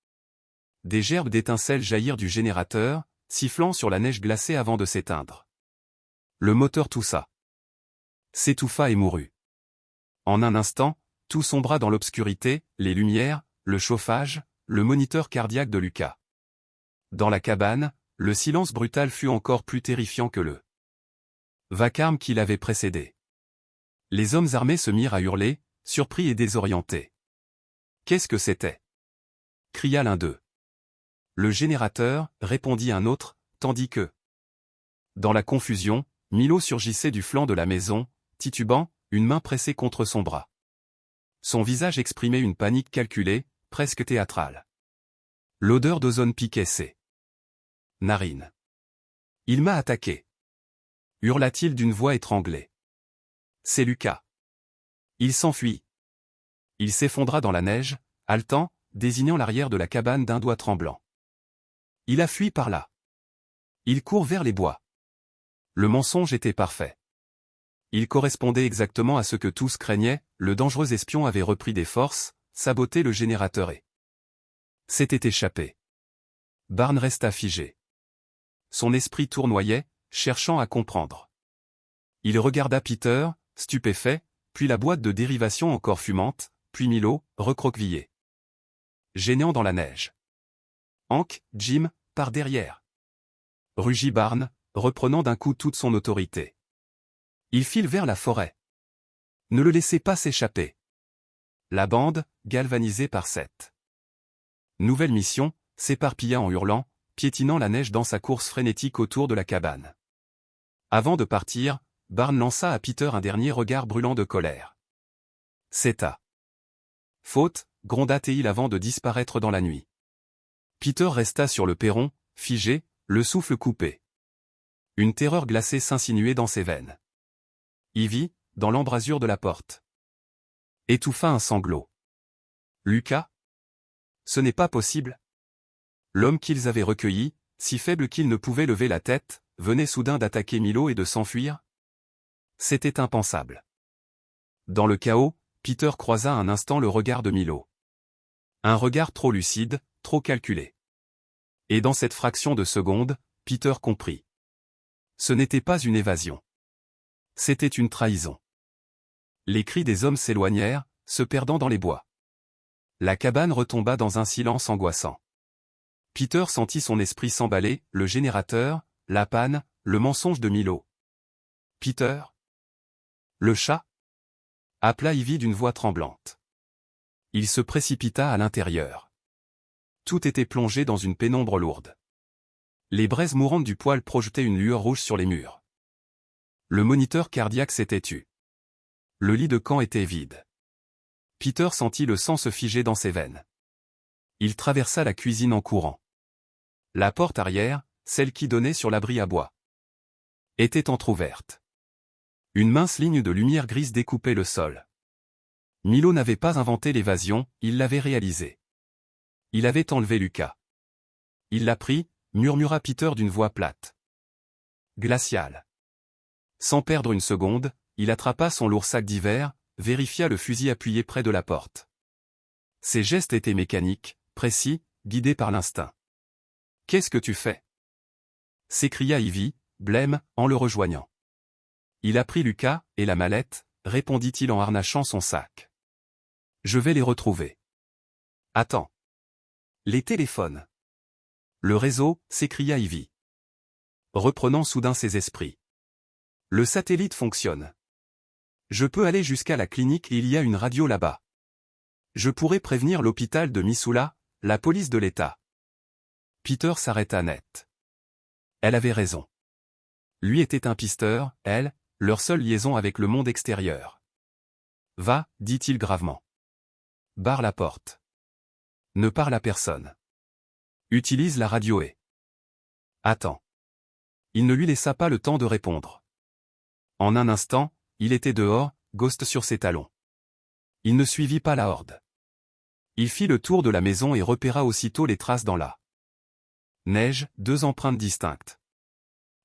Des gerbes d'étincelles jaillirent du générateur, sifflant sur la neige glacée avant de s'éteindre. Le moteur toussa, s'étouffa et mourut. En un instant, tout sombra dans l'obscurité, les lumières, le chauffage, le moniteur cardiaque de Lucas. Dans la cabane, le silence brutal fut encore plus terrifiant que le vacarme qui l'avait précédé. Les hommes armés se mirent à hurler, surpris et désorientés. Qu'est-ce que c'était? Cria l'un d'eux. Le générateur, répondit un autre, tandis que, dans la confusion, Milo surgissait du flanc de la maison, titubant, une main pressée contre son bras. Son visage exprimait une panique calculée, presque théâtrale. L'odeur d'ozone piquait ses narines. « Il m'a attaqué !» hurla-t-il d'une voix étranglée. C'est Lucas. Il s'enfuit. Il s'effondra dans la neige, haletant, désignant l'arrière de la cabane d'un doigt tremblant. Il a fui par là. Il court vers les bois. Le mensonge était parfait. Il correspondait exactement à ce que tous craignaient, le dangereux espion avait repris des forces, saboté le générateur et s'était échappé. Barnes resta figé. Son esprit tournoyait, cherchant à comprendre. Il regarda Peter, stupéfait, puis la boîte de dérivation encore fumante, puis Milo, recroquevillé. Gênant dans la neige. Hank, Jim, par derrière. Rugit Barnes, reprenant d'un coup toute son autorité. Il file vers la forêt. Ne le laissez pas s'échapper. La bande, galvanisée par cette nouvelle mission, s'éparpilla en hurlant, piétinant la neige dans sa course frénétique autour de la cabane. Avant de partir, Barnes lança à Peter un dernier regard brûlant de colère. C'est ta faute, gronda-t-il avant de disparaître dans la nuit. Peter resta sur le perron, figé, le souffle coupé. Une terreur glacée s'insinuait dans ses veines. Ivy, dans l'embrasure de la porte, étouffa un sanglot. Lucas? Ce n'est pas possible. L'homme qu'ils avaient recueilli, si faible qu'il ne pouvait lever la tête, venait soudain d'attaquer Milo et de s'enfuir? C'était impensable. Dans le chaos, Peter croisa un instant le regard de Milo. Un regard trop lucide, trop calculé. Et dans cette fraction de seconde, Peter comprit. Ce n'était pas une évasion. C'était une trahison. Les cris des hommes s'éloignèrent, se perdant dans les bois. La cabane retomba dans un silence angoissant. Peter sentit son esprit s'emballer, le générateur, la panne, le mensonge de Milo. Peter? Le chat? Appela Ivy d'une voix tremblante. Il se précipita à l'intérieur. Tout était plongé dans une pénombre lourde. Les braises mourantes du poêle projetaient une lueur rouge sur les murs. Le moniteur cardiaque s'était tu. Le lit de camp était vide. Peter sentit le sang se figer dans ses veines. Il traversa la cuisine en courant. La porte arrière, celle qui donnait sur l'abri à bois, était entr'ouverte. Une mince ligne de lumière grise découpait le sol. Milo n'avait pas inventé l'évasion, il l'avait réalisée. Il avait enlevé Lucas. Il l'a pris, murmura Peter d'une voix plate. Glaciale. Sans perdre une seconde, il attrapa son lourd sac d'hiver, vérifia le fusil appuyé près de la porte. Ses gestes étaient mécaniques, précis, guidés par l'instinct. « Qu'est-ce que tu fais » s'écria Ivy, blême, en le rejoignant. Il a pris Lucas, et la mallette, répondit-il en harnachant son sac. Je vais les retrouver. Attends. Les téléphones. Le réseau, s'écria Ivy, reprenant soudain ses esprits. Le satellite fonctionne. Je peux aller jusqu'à la clinique et il y a une radio là-bas. Je pourrais prévenir l'hôpital de Missoula, la police de l'État. Peter s'arrêta net. Elle avait raison. Lui était un pisteur, elle, leur seule liaison avec le monde extérieur. Va, dit-il gravement. Barre la porte. Ne parle à personne. Utilise la radio et... Attends. Il ne lui laissa pas le temps de répondre. En un instant, il était dehors, Ghost sur ses talons. Il ne suivit pas la horde. Il fit le tour de la maison et repéra aussitôt les traces dans la neige, deux empreintes distinctes.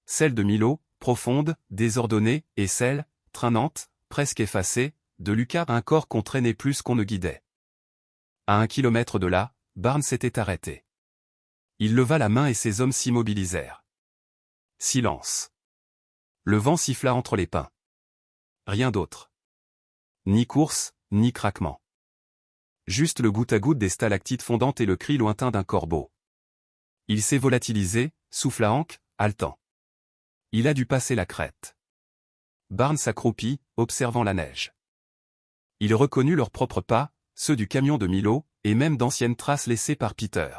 Celle de Milo, profonde, désordonnée, et celle, traînante, presque effacée, de Lucas, un corps qu'on traînait plus qu'on ne guidait. À 1 kilomètre de là, Barnes s'était arrêté. Il leva la main et ses hommes s'immobilisèrent. Silence. Le vent siffla entre les pins. Rien d'autre. Ni course, ni craquement. Juste le goutte à goutte des stalactites fondantes et le cri lointain d'un corbeau. Il s'est volatilisé, souffla Hank, haletant. Il a dû passer la crête. Barnes s'accroupit, observant la neige. Il reconnut leurs propres pas, ceux du camion de Milo, et même d'anciennes traces laissées par Peter.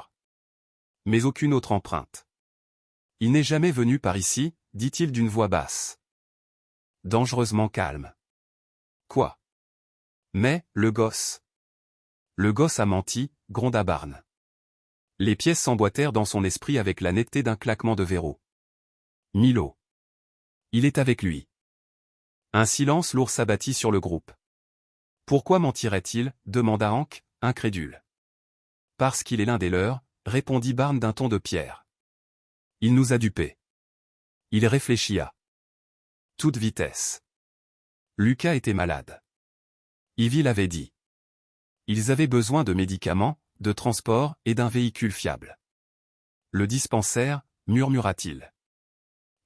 Mais aucune autre empreinte. Il n'est jamais venu par ici, dit-il d'une voix basse. Dangereusement calme. Quoi? Mais, le gosse. Le gosse a menti, gronda Barnes. Les pièces s'emboîtèrent dans son esprit avec la netteté d'un claquement de verrou. Milo. Il est avec lui. Un silence lourd s'abattit sur le groupe. Pourquoi mentirait-il? Demanda Hank, incrédule. Parce qu'il est l'un des leurs, répondit Barnes d'un ton de pierre. Il nous a dupés. Il réfléchit à toute vitesse. Lucas était malade. Ivy l'avait dit. Ils avaient besoin de médicaments, de transport et d'un véhicule fiable. Le dispensaire, murmura-t-il.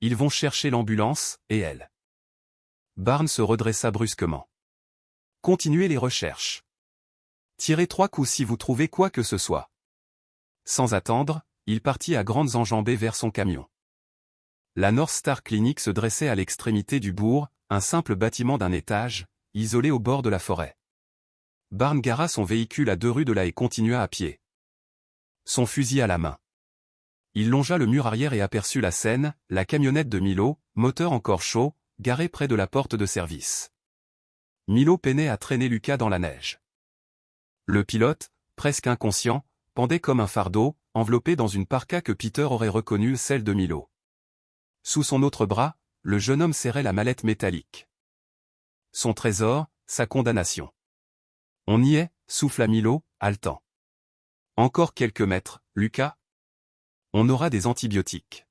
Ils vont chercher l'ambulance, et elle. Barnes se redressa brusquement. Continuez les recherches. Tirez 3 coups si vous trouvez quoi que ce soit. Sans attendre, il partit à grandes enjambées vers son camion. La North Star Clinic se dressait à l'extrémité du bourg, un simple bâtiment d'un étage, isolé au bord de la forêt. Barnes gara son véhicule à 2 rues de là et continua à pied. Son fusil à la main. Il longea le mur arrière et aperçut la scène, la camionnette de Milo, moteur encore chaud, garée près de la porte de service. Milo peinait à traîner Lucas dans la neige. Le pilote, presque inconscient, pendait comme un fardeau, enveloppé dans une parka que Peter aurait reconnue celle de Milo. Sous son autre bras, le jeune homme serrait la mallette métallique. Son trésor, sa condamnation. On y est, souffla Milo, haletant. Encore quelques mètres, Lucas. On aura des antibiotiques.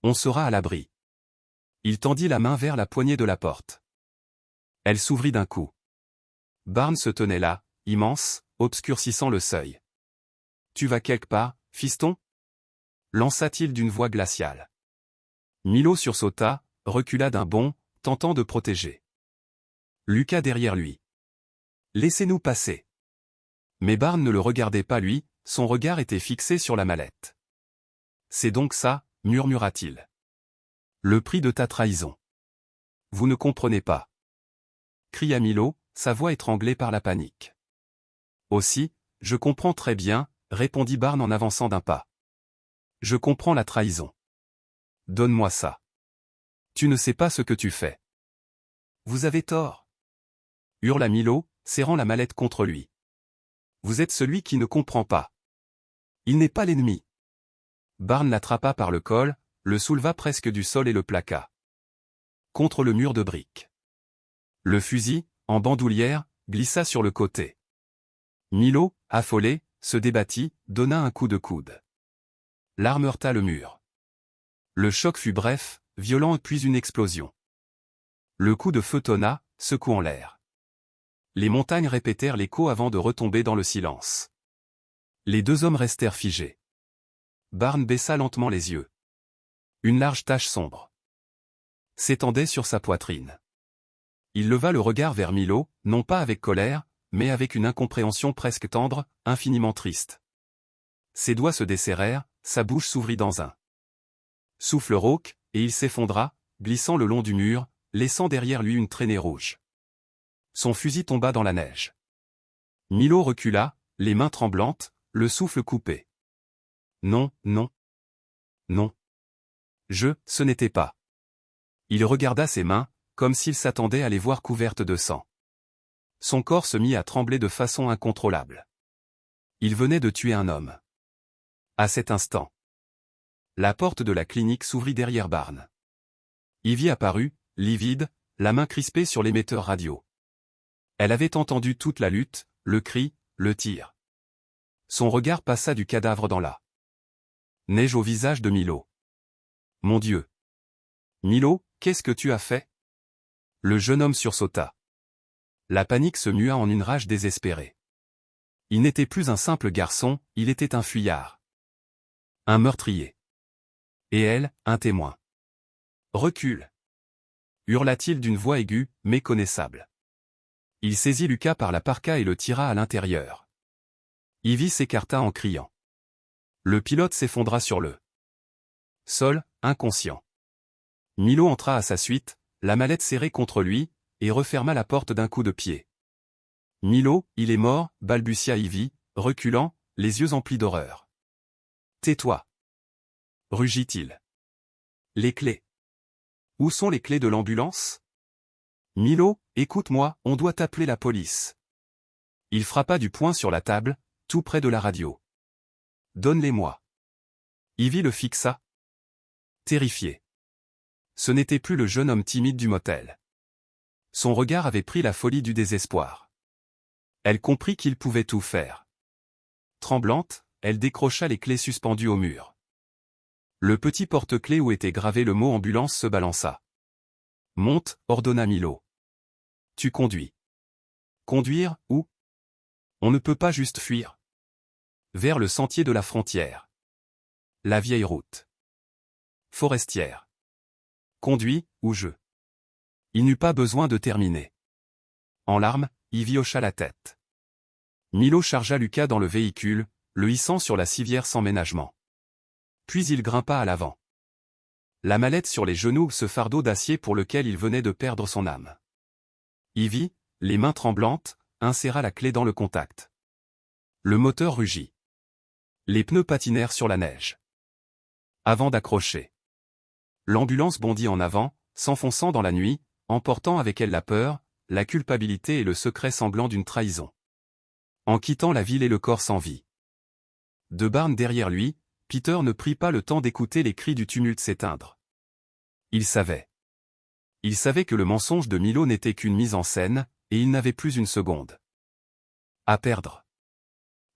On sera à l'abri. Il tendit la main vers la poignée de la porte. Elle s'ouvrit d'un coup. Barnes se tenait là, immense, obscurcissant le seuil. « Tu vas quelque part, fiston » lança-t-il d'une voix glaciale. Milo sursauta, recula d'un bond, tentant de protéger Lucas derrière lui. « Laissez-nous passer. » Mais Barnes ne le regardait pas lui, son regard était fixé sur la mallette. « C'est donc ça, murmura-t-il. Le prix de ta trahison. Vous ne comprenez pas. » Cria Milo, sa voix étranglée par la panique. Aussi, je comprends très bien, répondit Barnes en avançant d'un pas. Je comprends la trahison. Donne-moi ça. Tu ne sais pas ce que tu fais. Vous avez tort. Hurla Milo, serrant la mallette contre lui. Vous êtes celui qui ne comprend pas. Il n'est pas l'ennemi. Barnes l'attrapa par le col, le souleva presque du sol et le plaqua contre le mur de briques. Le fusil, en bandoulière, glissa sur le côté. Milo, affolé, se débattit, donna un coup de coude. L'arme heurta le mur. Le choc fut bref, violent puis une explosion. Le coup de feu tonna, secouant l'air. Les montagnes répétèrent l'écho avant de retomber dans le silence. Les 2 hommes restèrent figés. Barnes baissa lentement les yeux. Une large tache sombre s'étendait sur sa poitrine. Il leva le regard vers Milo, non pas avec colère, mais avec une incompréhension presque tendre, infiniment triste. Ses doigts se desserrèrent, sa bouche s'ouvrit dans un souffle rauque, et il s'effondra, glissant le long du mur, laissant derrière lui une traînée rouge. Son fusil tomba dans la neige. Milo recula, les mains tremblantes, le souffle coupé. Non, non. Non. Ce n'était pas. Il regarda ses mains, comme s'il s'attendait à les voir couvertes de sang. Son corps se mit à trembler de façon incontrôlable. Il venait de tuer un homme. À cet instant, la porte de la clinique s'ouvrit derrière Barnes. Ivy apparut, livide, la main crispée sur l'émetteur radio. Elle avait entendu toute la lutte, le cri, le tir. Son regard passa du cadavre dans la neige au visage de Milo. Mon Dieu! Milo, qu'est-ce que tu as fait? Le jeune homme sursauta. La panique se mua en une rage désespérée. Il n'était plus un simple garçon, il était un fuyard. Un meurtrier. Et elle, un témoin. Recule! Hurla-t-il d'une voix aiguë, méconnaissable. Il saisit Lucas par la parka et le tira à l'intérieur. Ivy s'écarta en criant. Le pilote s'effondra sur le sol, inconscient. Milo entra à sa suite, la mallette serrée contre lui, et referma la porte d'un coup de pied. Milo, il est mort, balbutia Ivy, reculant, les yeux emplis d'horreur. Tais-toi! Rugit-il. Les clés. Où sont les clés de l'ambulance? Milo, écoute-moi, on doit appeler la police. Il frappa du poing sur la table, tout près de la radio. Donne-les-moi. Ivy le fixa. Terrifié. Ce n'était plus le jeune homme timide du motel. Son regard avait pris la folie du désespoir. Elle comprit qu'il pouvait tout faire. Tremblante, elle décrocha les clés suspendues au mur. Le petit porte-clés où était gravé le mot ambulance se balança. Monte, ordonna Milo. Tu conduis. Conduire, où? On ne peut pas juste fuir. Vers le sentier de la frontière. La vieille route forestière. Conduis, ou je. Il n'eut pas besoin de terminer. En larmes, Ivy hocha la tête. Milo chargea Lucas dans le véhicule, le hissant sur la civière sans ménagement. Puis il grimpa à l'avant. La mallette sur les genoux, ce fardeau d'acier pour lequel il venait de perdre son âme. Ivy, les mains tremblantes, inséra la clé dans le contact. Le moteur rugit. Les pneus patinèrent sur la neige. Avant d'accrocher. L'ambulance bondit en avant, s'enfonçant dans la nuit, emportant avec elle la peur, la culpabilité et le secret sanglant d'une trahison. En quittant la ville et le corps sans vie. De Barnes derrière lui, Peter ne prit pas le temps d'écouter les cris du tumulte s'éteindre. Il savait. Il savait que le mensonge de Milo n'était qu'une mise en scène, et il n'avait plus une seconde à perdre.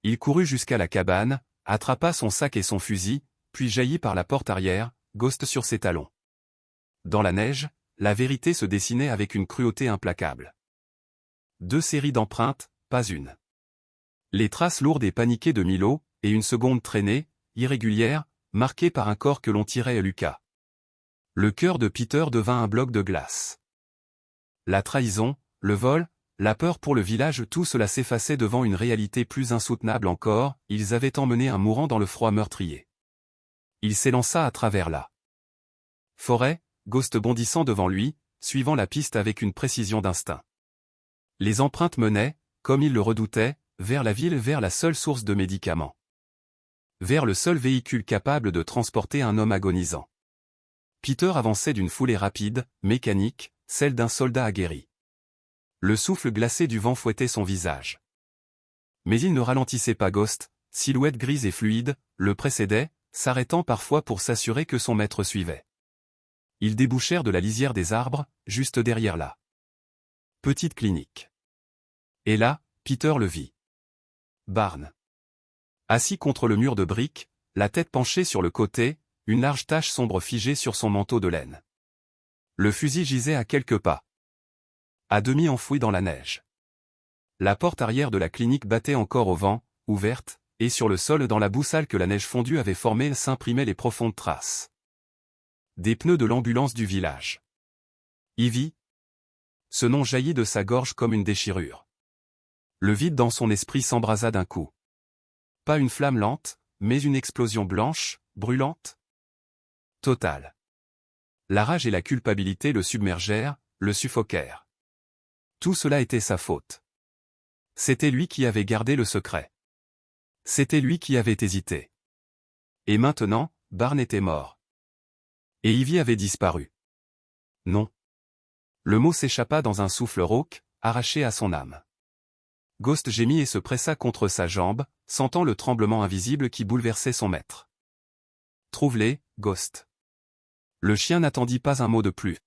Il courut jusqu'à la cabane, attrapa son sac et son fusil, puis jaillit par la porte arrière, Ghost sur ses talons. Dans la neige, la vérité se dessinait avec une cruauté implacable. 2 séries d'empreintes, pas une. Les traces lourdes et paniquées de Milo, et une seconde traînée, irrégulière, marquée par un corps que l'on tirait à Lucas. Le cœur de Peter devint un bloc de glace. La trahison, le vol, la peur pour le village, tout cela s'effaçait devant une réalité plus insoutenable encore, ils avaient emmené un mourant dans le froid meurtrier. Il s'élança à travers la forêt, Ghost bondissant devant lui, suivant la piste avec une précision d'instinct. Les empreintes menaient, comme il le redoutait, vers la ville, vers la seule source de médicaments. Vers le seul véhicule capable de transporter un homme agonisant. Peter avançait d'une foulée rapide, mécanique, celle d'un soldat aguerri. Le souffle glacé du vent fouettait son visage. Mais il ne ralentissait pas. Ghost, silhouette grise et fluide, le précédait, s'arrêtant parfois pour s'assurer que son maître suivait. Ils débouchèrent de la lisière des arbres, juste derrière la petite clinique. Et là, Peter le vit. Barnes. Assis contre le mur de briques, la tête penchée sur le côté, une large tache sombre figée sur son manteau de laine. Le fusil gisait à quelques pas. À demi enfoui dans la neige. La porte arrière de la clinique battait encore au vent, ouverte, et sur le sol dans la boue sale que la neige fondue avait formée s'imprimaient les profondes traces. Des pneus de l'ambulance du village. Ivy. Ce nom jaillit de sa gorge comme une déchirure. Le vide dans son esprit s'embrasa d'un coup. Pas une flamme lente, mais une explosion blanche, brûlante. Totale. La rage et la culpabilité le submergèrent, le suffoquèrent. Tout cela était sa faute. C'était lui qui avait gardé le secret. C'était lui qui avait hésité. Et maintenant, Barnes était mort. Et Ivy avait disparu. Non. Le mot s'échappa dans un souffle rauque, arraché à son âme. Ghost gémit et se pressa contre sa jambe, sentant le tremblement invisible qui bouleversait son maître. Trouve-les, Ghost. Le chien n'attendit pas un mot de plus.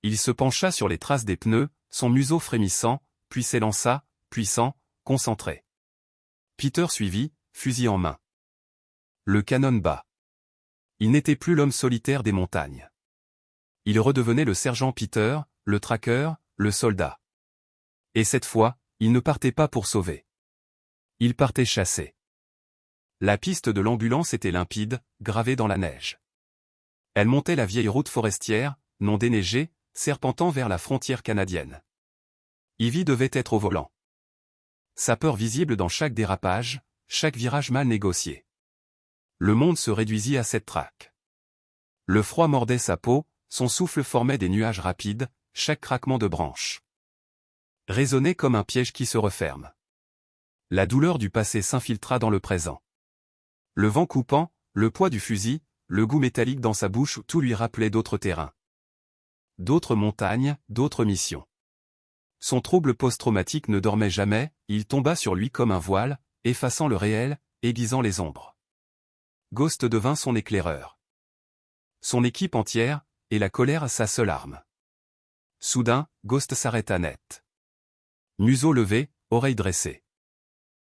Il se pencha sur les traces des pneus, son museau frémissant, puis s'élança, puissant, concentré. Peter suivit, fusil en main. Le canon bas. Il n'était plus l'homme solitaire des montagnes. Il redevenait le sergent Peter, le traqueur, le soldat. Et cette fois, il ne partait pas pour sauver. Il partait chasser. La piste de l'ambulance était limpide, gravée dans la neige. Elle montait la vieille route forestière, non déneigée, serpentant vers la frontière canadienne. Ivy devait être au volant. Sa peur visible dans chaque dérapage, chaque virage mal négocié. Le monde se réduisit à cette traque. Le froid mordait sa peau, son souffle formait des nuages rapides, chaque craquement de branche résonnait comme un piège qui se referme. La douleur du passé s'infiltra dans le présent. Le vent coupant, le poids du fusil, le goût métallique dans sa bouche, tout lui rappelait d'autres terrains. D'autres montagnes, d'autres missions. Son trouble post-traumatique ne dormait jamais, il tomba sur lui comme un voile, effaçant le réel, aiguisant les ombres. Ghost devint son éclaireur. Son équipe entière, et la colère sa seule arme. Soudain, Ghost s'arrêta net. Museau levé, oreille dressée.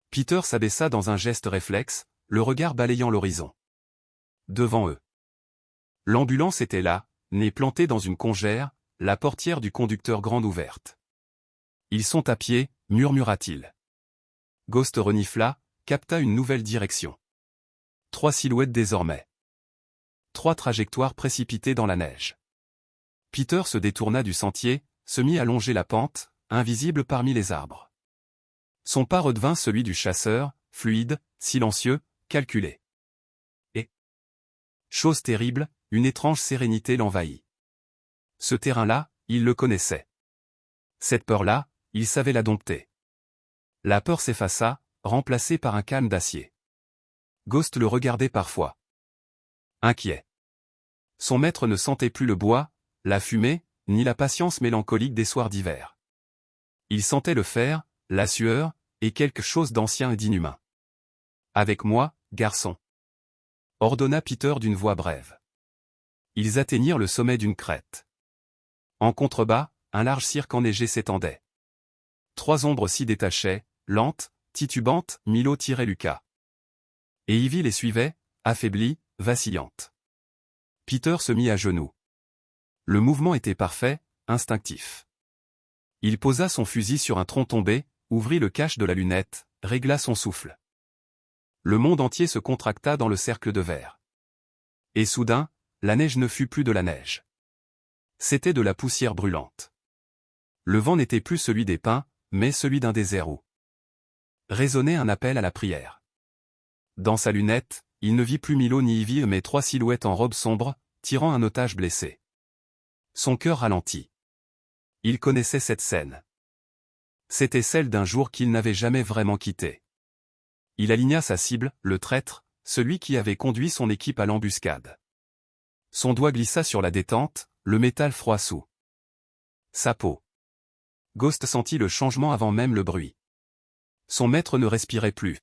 Peter s'abaissa dans un geste réflexe, le regard balayant l'horizon. Devant eux. L'ambulance était là, nez planté dans une congère, la portière du conducteur grande ouverte. Ils sont à pied, murmura-t-il. Ghost renifla, capta une nouvelle direction. 3 silhouettes désormais. 3 trajectoires précipitées dans la neige. Peter se détourna du sentier, se mit à longer la pente, invisible parmi les arbres. Son pas redevint celui du chasseur, fluide, silencieux, calculé. Et, chose terrible, une étrange sérénité l'envahit. Ce terrain-là, il le connaissait. Cette peur-là, il savait la dompter. La peur s'effaça, remplacée par un calme d'acier. Ghost le regardait parfois. Inquiet. Son maître ne sentait plus le bois, la fumée, ni la patience mélancolique des soirs d'hiver. Il sentait le fer, la sueur, et quelque chose d'ancien et d'inhumain. « Avec moi, garçon !» ordonna Peter d'une voix brève. Ils atteignirent le sommet d'une crête. En contrebas, un large cirque enneigé s'étendait. 3 ombres s'y détachaient, lentes, titubantes, Milo tirait Lucas. Et Ivy les suivait, affaiblie, vacillante. Peter se mit à genoux. Le mouvement était parfait, instinctif. Il posa son fusil sur un tronc tombé, ouvrit le cache de la lunette, régla son souffle. Le monde entier se contracta dans le cercle de verre. Et soudain, la neige ne fut plus de la neige. C'était de la poussière brûlante. Le vent n'était plus celui des pins, mais celui d'un désert où résonnait un appel à la prière. Dans sa lunette, il ne vit plus Milo ni Ivy mais 3 silhouettes en robe sombre, tirant un otage blessé. Son cœur ralentit. Il connaissait cette scène. C'était celle d'un jour qu'il n'avait jamais vraiment quitté. Il aligna sa cible, le traître, celui qui avait conduit son équipe à l'embuscade. Son doigt glissa sur la détente, le métal froid sous sa peau. Ghost sentit le changement avant même le bruit. Son maître ne respirait plus.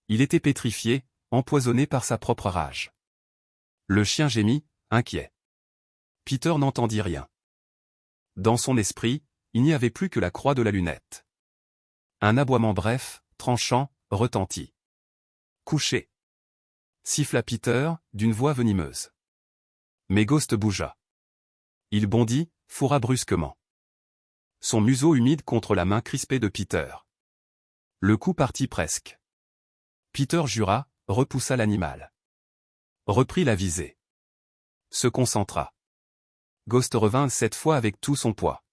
Il était pétrifié, empoisonné par sa propre rage. Le chien gémit, inquiet. Peter n'entendit rien. Dans son esprit, il n'y avait plus que la croix de la lunette. Un aboiement bref, tranchant, retentit. Couché. Siffla Peter, d'une voix venimeuse. Mais Ghost bougea. Il bondit, fourra brusquement. Son museau humide contre la main crispée de Peter. Le coup partit presque. Peter jura, repoussa l'animal. Reprit la visée. Se concentra. Ghost revint cette fois avec tout son poids.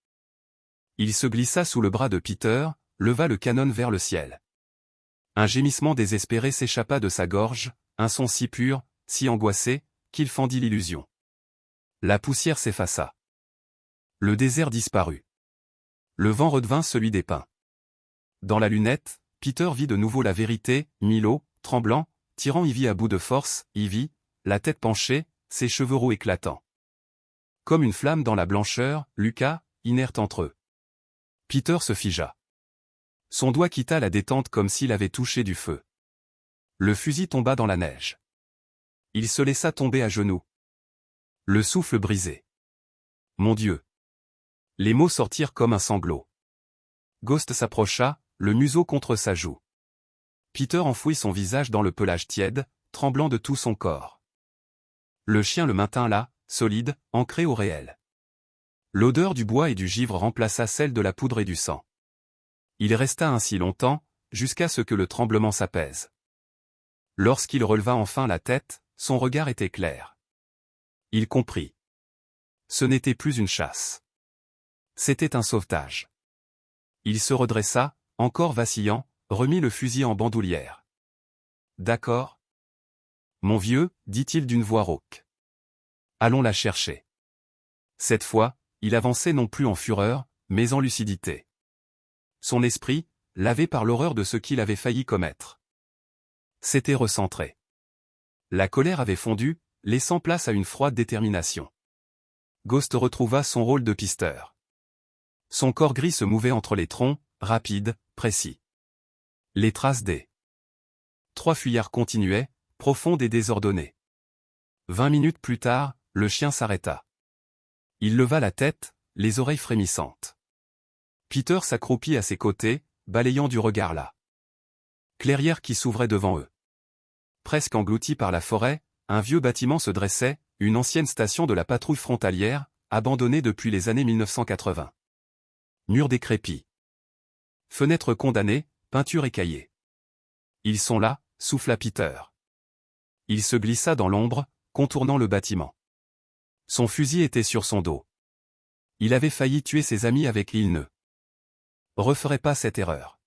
Il se glissa sous le bras de Peter, leva le canon vers le ciel. Un gémissement désespéré s'échappa de sa gorge, un son si pur, si angoissé, qu'il fendit l'illusion. La poussière s'effaça. Le désert disparut. Le vent redevint celui des pins. Dans la lunette, Peter vit de nouveau la vérité, Milo, tremblant, tirant Ivy à bout de force, Ivy, la tête penchée, ses cheveux roux éclatants. Comme une flamme dans la blancheur, Lucas, inerte entre eux. Peter se figea. Son doigt quitta la détente comme s'il avait touché du feu. Le fusil tomba dans la neige. Il se laissa tomber à genoux. Le souffle brisé. Mon Dieu! Les mots sortirent comme un sanglot. Ghost s'approcha, le museau contre sa joue. Peter enfouit son visage dans le pelage tiède, tremblant de tout son corps. Le chien le maintint là, solide, ancré au réel. L'odeur du bois et du givre remplaça celle de la poudre et du sang. Il resta ainsi longtemps, jusqu'à ce que le tremblement s'apaise. Lorsqu'il releva enfin la tête, son regard était clair. Il comprit. Ce n'était plus une chasse. C'était un sauvetage. Il se redressa, encore vacillant, remit le fusil en bandoulière. D'accord. Mon vieux, dit-il d'une voix rauque. Allons la chercher. Cette fois, il avançait non plus en fureur, mais en lucidité. Son esprit, lavé par l'horreur de ce qu'il avait failli commettre, s'était recentré. La colère avait fondu, laissant place à une froide détermination. Ghost retrouva son rôle de pisteur. Son corps gris se mouvait entre les troncs, rapide, précis. Les traces des 3 fuyards continuaient, profondes et désordonnées. 20 minutes plus tard, le chien s'arrêta. Il leva la tête, les oreilles frémissantes. Peter s'accroupit à ses côtés, balayant du regard la clairière qui s'ouvrait devant eux. Presque englouti par la forêt, un vieux bâtiment se dressait, une ancienne station de la patrouille frontalière, abandonnée depuis les années 1980. Murs décrépits. Fenêtres condamnées, peinture écaillée. Ils sont là, souffla Peter. Il se glissa dans l'ombre, contournant le bâtiment. Son fusil était sur son dos. Il avait failli tuer ses amis avec il ne referait pas cette erreur.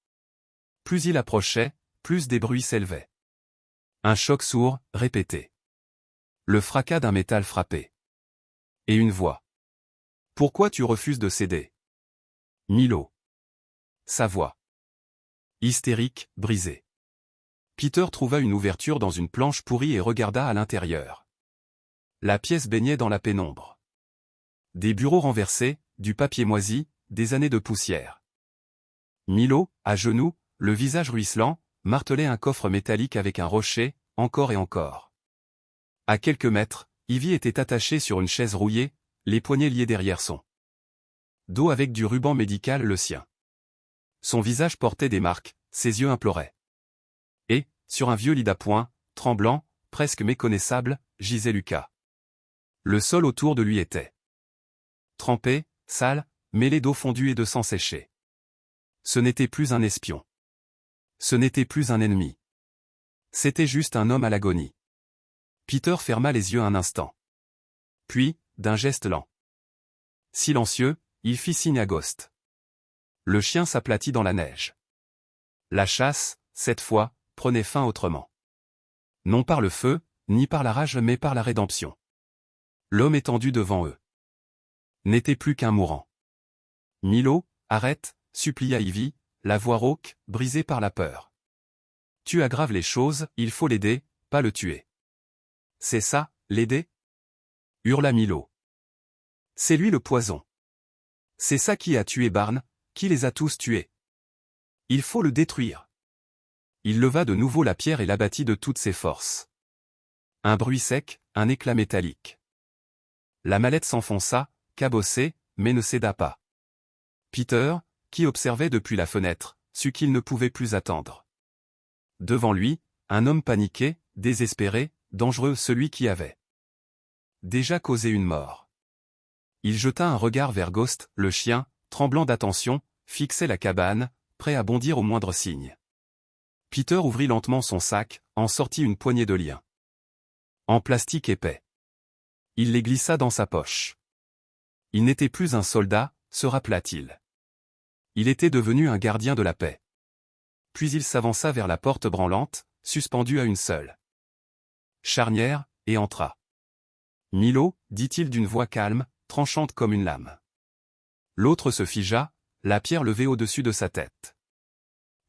Plus il approchait, plus des bruits s'élevaient. Un choc sourd, répété. Le fracas d'un métal frappé. Et une voix. Pourquoi tu refuses de céder? Milo. Sa voix. Hystérique, brisée. Peter trouva une ouverture dans une planche pourrie et regarda à l'intérieur. La pièce baignait dans la pénombre. Des bureaux renversés, du papier moisi, des années de poussière. Milo, à genoux, le visage ruisselant, martelait un coffre métallique avec un rocher, encore et encore. À quelques mètres, Ivy était attachée sur une chaise rouillée, les poignets liés derrière son dos avec du ruban médical le sien. Son visage portait des marques, ses yeux imploraient. Et, sur un vieux lit d'appoint, tremblant, presque méconnaissable, gisait Lucas. Le sol autour de lui était trempé, sale, mêlé d'eau fondue et de sang séché. Ce n'était plus un espion. Ce n'était plus un ennemi. C'était juste un homme à l'agonie. Peter ferma les yeux un instant. Puis, d'un geste lent, silencieux, il fit signe à Ghost. Le chien s'aplatit dans la neige. La chasse, cette fois, prenait fin autrement. Non par le feu, ni par la rage mais par la rédemption. L'homme étendu devant eux n'était plus qu'un mourant. Milo, arrête, supplia Ivy, la voix rauque, brisée par la peur. Tu aggraves les choses, il faut l'aider, pas le tuer. C'est ça, l'aider? Hurla Milo. C'est lui le poison. C'est ça qui a tué Barnes, qui les a tous tués. Il faut le détruire. Il leva de nouveau la pierre et l'abattit de toutes ses forces. Un bruit sec, un éclat métallique. La mallette s'enfonça, cabossée, mais ne céda pas. Peter, qui observait depuis la fenêtre, sut qu'il ne pouvait plus attendre. Devant lui, un homme paniqué, désespéré, dangereux, celui qui avait déjà causé une mort. Il jeta un regard vers Ghost, le chien, tremblant d'attention, fixait la cabane, prêt à bondir au moindre signe. Peter ouvrit lentement son sac, en sortit une poignée de liens. En plastique épais. Il les glissa dans sa poche. Il n'était plus un soldat, se rappela-t-il. Il était devenu un gardien de la paix. Puis il s'avança vers la porte branlante, suspendue à une seule charnière, et entra. Milo, dit-il d'une voix calme, tranchante comme une lame. L'autre se figea, la pierre levée au-dessus de sa tête.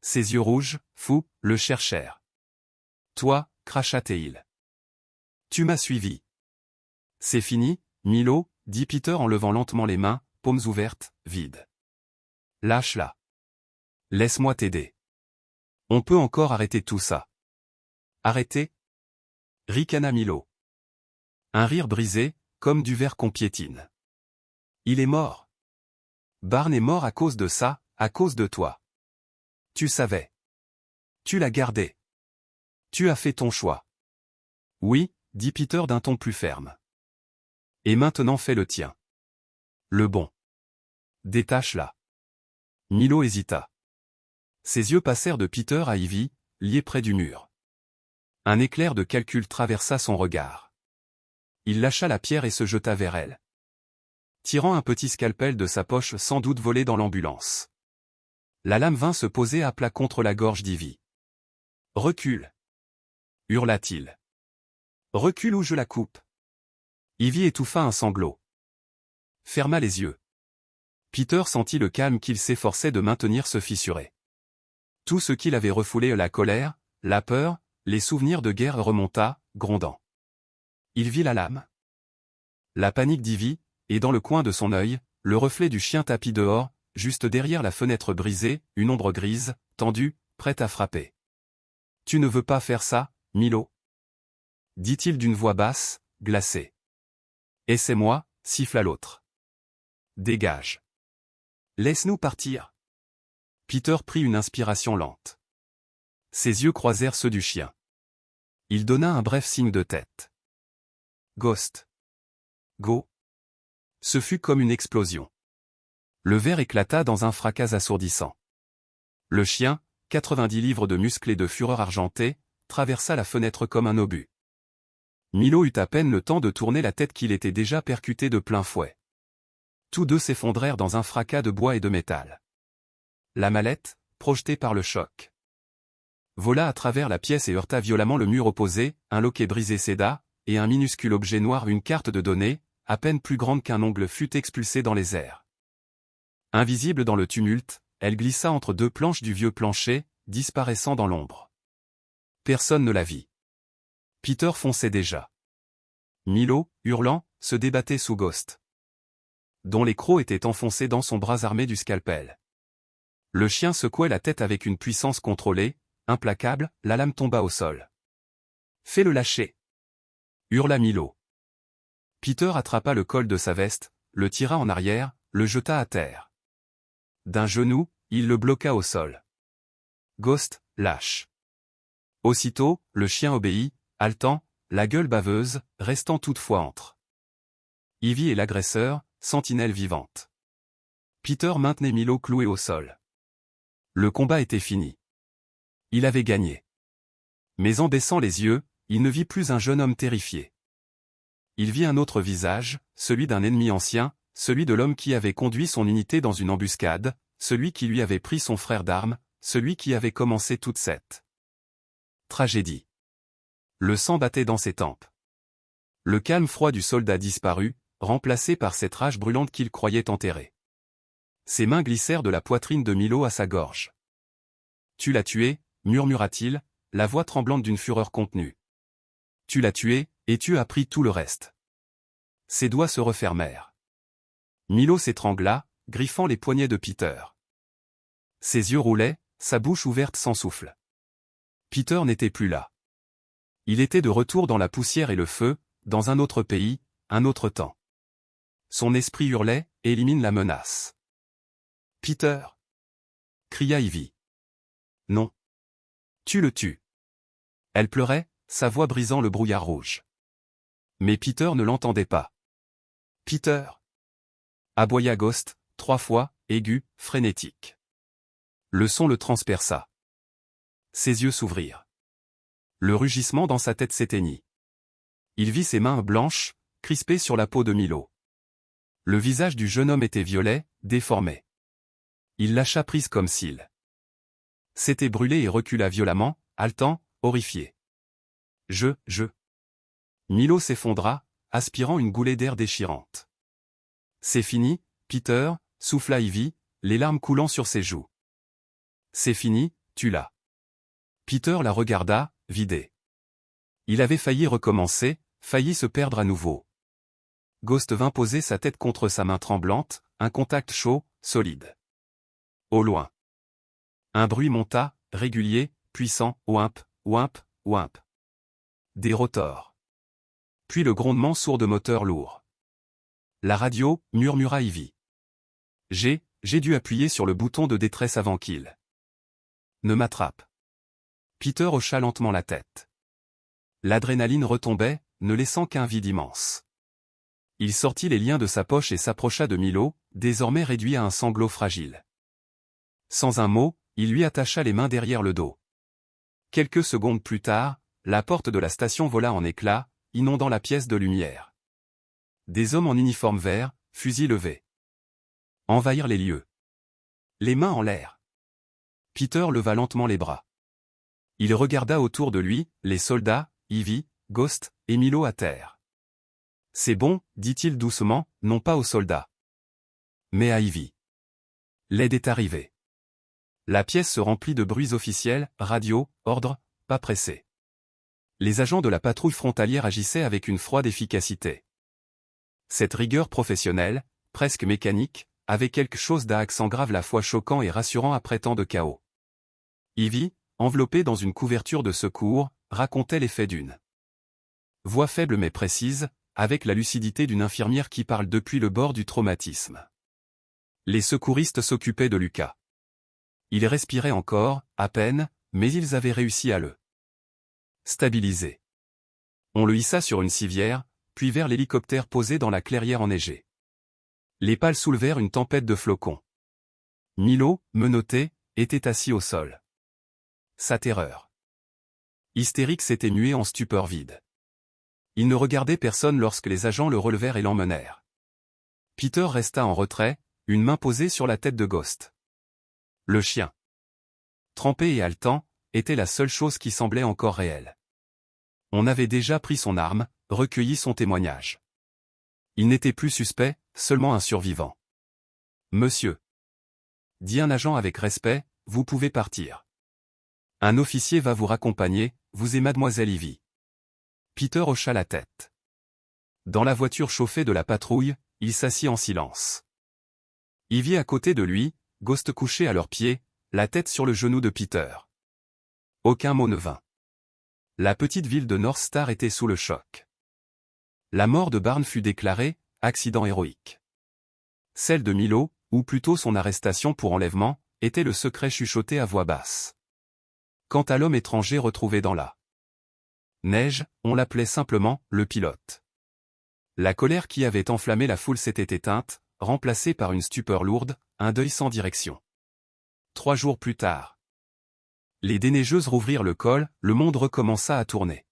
Ses yeux rouges, fous, le cherchèrent. Toi, cracha-t-il. Tu m'as suivi. C'est fini, Milo, dit Peter en levant lentement les mains, paumes ouvertes, vides. Lâche-la. Laisse-moi t'aider. On peut encore arrêter tout ça. Arrêter? Ricana Milo. Un rire brisé, comme du verre qu'on piétine. Il est mort. Barnes est mort à cause de ça, à cause de toi. Tu savais. Tu l'as gardé. Tu as fait ton choix. Oui, dit Peter d'un ton plus ferme. Et maintenant fais le tien. Le bon. Détache-la. Milo hésita. Ses yeux passèrent de Peter à Ivy, liés près du mur. Un éclair de calcul traversa son regard. Il lâcha la pierre et se jeta vers elle. Tirant un petit scalpel de sa poche sans doute volé dans l'ambulance. La lame vint se poser à plat contre la gorge d'Ivy. « Recule !» hurla-t-il. « Recule ou je la coupe !» Ivy étouffa un sanglot. Ferma les yeux. Peter sentit le calme qu'il s'efforçait de maintenir se fissurer. Tout ce qu'il avait refoulé, la colère, la peur, les souvenirs de guerre remonta, grondant. Il vit la lame. La panique d'Ivy, et dans le coin de son œil, le reflet du chien tapi dehors, juste derrière la fenêtre brisée, une ombre grise, tendue, prête à frapper. « Tu ne veux pas faire ça, Milo ?» dit-il d'une voix basse, glacée. « Et c'est moi, siffla l'autre. Dégage. Laisse-nous partir. » Peter prit une inspiration lente. Ses yeux croisèrent ceux du chien. Il donna un bref signe de tête. Ghost. Go. Ce fut comme une explosion. Le verre éclata dans un fracas assourdissant. Le chien, 90 livres de muscles et de fureur argentée, traversa la fenêtre comme un obus. Milo eut à peine le temps de tourner la tête qu'il était déjà percuté de plein fouet. Tous deux s'effondrèrent dans un fracas de bois et de métal. La mallette, projetée par le choc, vola à travers la pièce et heurta violemment le mur opposé, un loquet brisé céda, et un minuscule objet noir, une carte de données, à peine plus grande qu'un ongle, fut expulsée dans les airs. Invisible dans le tumulte, elle glissa entre deux planches du vieux plancher, disparaissant dans l'ombre. Personne ne la vit. Peter fonçait déjà. Milo, hurlant, se débattait sous Ghost, dont les crocs étaient enfoncés dans son bras armé du scalpel. Le chien secouait la tête avec une puissance contrôlée, implacable, la lame tomba au sol. « Fais-le lâcher !» hurla Milo. Peter attrapa le col de sa veste, le tira en arrière, le jeta à terre. D'un genou, il le bloqua au sol. Ghost, lâche. Aussitôt, le chien obéit, haletant, la gueule baveuse, restant toutefois entre Ivy et l'agresseur, sentinelle vivante. Peter maintenait Milo cloué au sol. Le combat était fini. Il avait gagné. Mais en baissant les yeux, il ne vit plus un jeune homme terrifié. Il vit un autre visage, celui d'un ennemi ancien, celui de l'homme qui avait conduit son unité dans une embuscade, celui qui lui avait pris son frère d'armes, celui qui avait commencé toute cette tragédie. Le sang battait dans ses tempes. Le calme froid du soldat disparut, remplacé par cette rage brûlante qu'il croyait enterrée. Ses mains glissèrent de la poitrine de Milo à sa gorge. « Tu l'as tué » murmura-t-il, la voix tremblante d'une fureur contenue. « Tu l'as tué, et tu as pris tout le reste. » Ses doigts se refermèrent. Milo s'étrangla, griffant les poignets de Peter. Ses yeux roulaient, sa bouche ouverte sans souffle. Peter n'était plus là. Il était de retour dans la poussière et le feu, dans un autre pays, un autre temps. Son esprit hurlait, élimine la menace. « Peter !» cria Ivy. « Non. Tu le tues. » Elle pleurait, sa voix brisant le brouillard rouge. Mais Peter ne l'entendait pas. « Peter !» aboya Ghost, 3 fois, aigu, frénétique. Le son le transperça. Ses yeux s'ouvrirent. Le rugissement dans sa tête s'éteignit. Il vit ses mains blanches, crispées sur la peau de Milo. Le visage du jeune homme était violet, déformé. Il lâcha prise comme s'il s'était brûlé et recula violemment, haletant, horrifié. Je. Milo s'effondra, aspirant une goulée d'air déchirante. C'est fini, Peter, souffla Ivy, les larmes coulant sur ses joues. C'est fini, tu l'as. Peter la regarda, vidé. Il avait failli recommencer, failli se perdre à nouveau. Ghost vint poser sa tête contre sa main tremblante, un contact chaud, solide. Au loin. Un bruit monta, régulier, puissant, ouimp, ouimp, ouimp. Des rotors. Puis le grondement sourd de moteurs lourds. La radio, murmura Ivy. J'ai dû appuyer sur le bouton de détresse avant qu'il ne m'attrape. Peter hocha lentement la tête. L'adrénaline retombait, ne laissant qu'un vide immense. Il sortit les liens de sa poche et s'approcha de Milo, désormais réduit à un sanglot fragile. Sans un mot, il lui attacha les mains derrière le dos. Quelques secondes plus tard, la porte de la station vola en éclats, inondant la pièce de lumière. Des hommes en uniforme vert, fusils levés, envahirent les lieux. Les mains en l'air. Peter leva lentement les bras. Il regarda autour de lui, les soldats, Ivy, Ghost, et Milo à terre. « C'est bon, dit-il doucement, non pas aux soldats, mais à Ivy. L'aide est arrivée. » La pièce se remplit de bruits officiels, radio, ordre, pas pressé. Les agents de la patrouille frontalière agissaient avec une froide efficacité. Cette rigueur professionnelle, presque mécanique, avait quelque chose d'un accent grave, la fois choquant et rassurant après tant de chaos. Ivy, enveloppée dans une couverture de secours, racontait les faits d'une voix faible mais précise, avec la lucidité d'une infirmière qui parle depuis le bord du traumatisme. Les secouristes s'occupaient de Lucas. Il respirait encore, à peine, mais ils avaient réussi à le stabiliser. On le hissa sur une civière, puis vers l'hélicoptère posé dans la clairière enneigée. Les pales soulevèrent une tempête de flocons. Milo, menotté, était assis au sol. Sa terreur hystérique s'était muée en stupeur vide. Il ne regardait personne lorsque les agents le relevèrent et l'emmenèrent. Peter resta en retrait, une main posée sur la tête de Ghost. Le chien, trempé et haletant, était la seule chose qui semblait encore réelle. On avait déjà pris son arme, recueilli son témoignage. Il n'était plus suspect, seulement un survivant. Monsieur, dit un agent avec respect, vous pouvez partir. Un officier va vous raccompagner, vous et mademoiselle Ivy. Peter hocha la tête. Dans la voiture chauffée de la patrouille, il s'assit en silence. Ivy à côté de lui, Ghost couché à leurs pieds, la tête sur le genou de Peter. Aucun mot ne vint. La petite ville de North Star était sous le choc. La mort de Barnes fut déclarée accident héroïque. Celle de Milo, ou plutôt son arrestation pour enlèvement, était le secret chuchoté à voix basse. Quant à l'homme étranger retrouvé dans la neige, on l'appelait simplement le pilote. La colère qui avait enflammé la foule s'était éteinte, remplacée par une stupeur lourde, un deuil sans direction. 3 jours plus tard, les déneigeuses rouvrirent le col, le monde recommença à tourner.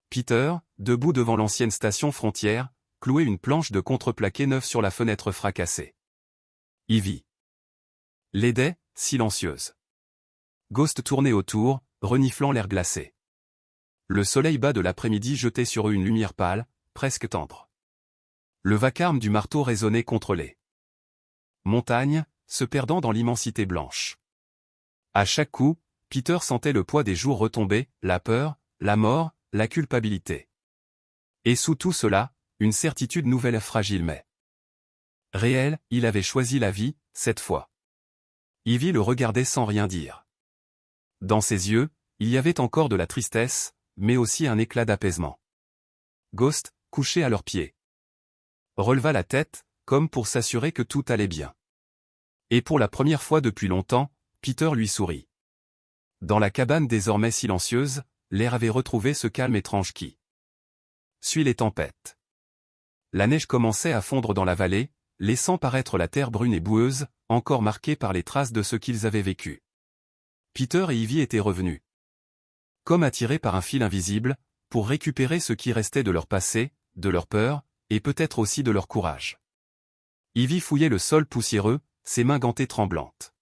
Peter, debout devant l'ancienne station frontière, clouait une planche de contreplaqué neuve sur la fenêtre fracassée. Ivy l'aidait, silencieuse. Ghost tournait autour, reniflant l'air glacé. Le soleil bas de l'après-midi jetait sur eux une lumière pâle, presque tendre. Le vacarme du marteau résonnait contre les montagnes, se perdant dans l'immensité blanche. À chaque coup, Peter sentait le poids des jours retomber, la peur, la mort, la culpabilité. Et sous tout cela, une certitude nouvelle fragile mais réelle, il avait choisi la vie, cette fois. Ivy le regardait sans rien dire. Dans ses yeux, il y avait encore de la tristesse, mais aussi un éclat d'apaisement. Ghost, couché à leurs pieds, releva la tête, comme pour s'assurer que tout allait bien. Et pour la première fois depuis longtemps, Peter lui sourit. Dans la cabane désormais silencieuse, l'air avait retrouvé ce calme étrange qui suit les tempêtes. La neige commençait à fondre dans la vallée, laissant paraître la terre brune et boueuse, encore marquée par les traces de ce qu'ils avaient vécu. Peter et Ivy étaient revenus, comme attirés par un fil invisible, pour récupérer ce qui restait de leur passé, de leur peur, et peut-être aussi de leur courage. Ivy fouillait le sol poussiéreux, ses mains gantées tremblantes.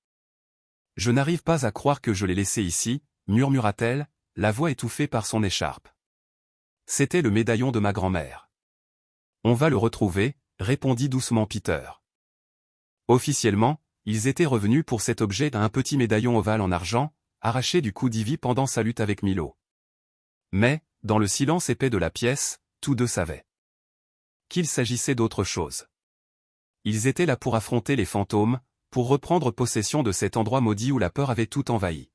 « Je n'arrive pas à croire que je l'ai laissé ici, » murmura-t-elle, la voix étouffée par son écharpe. « C'était le médaillon de ma grand-mère. »« On va le retrouver, » répondit doucement Peter. Officiellement, ils étaient revenus pour cet objet d'un petit médaillon ovale en argent, arraché du cou d'Ivy pendant sa lutte avec Milo. Mais, dans le silence épais de la pièce, tous deux savaient qu'il s'agissait d'autre chose. Ils étaient là pour affronter les fantômes, pour reprendre possession de cet endroit maudit où la peur avait tout envahi.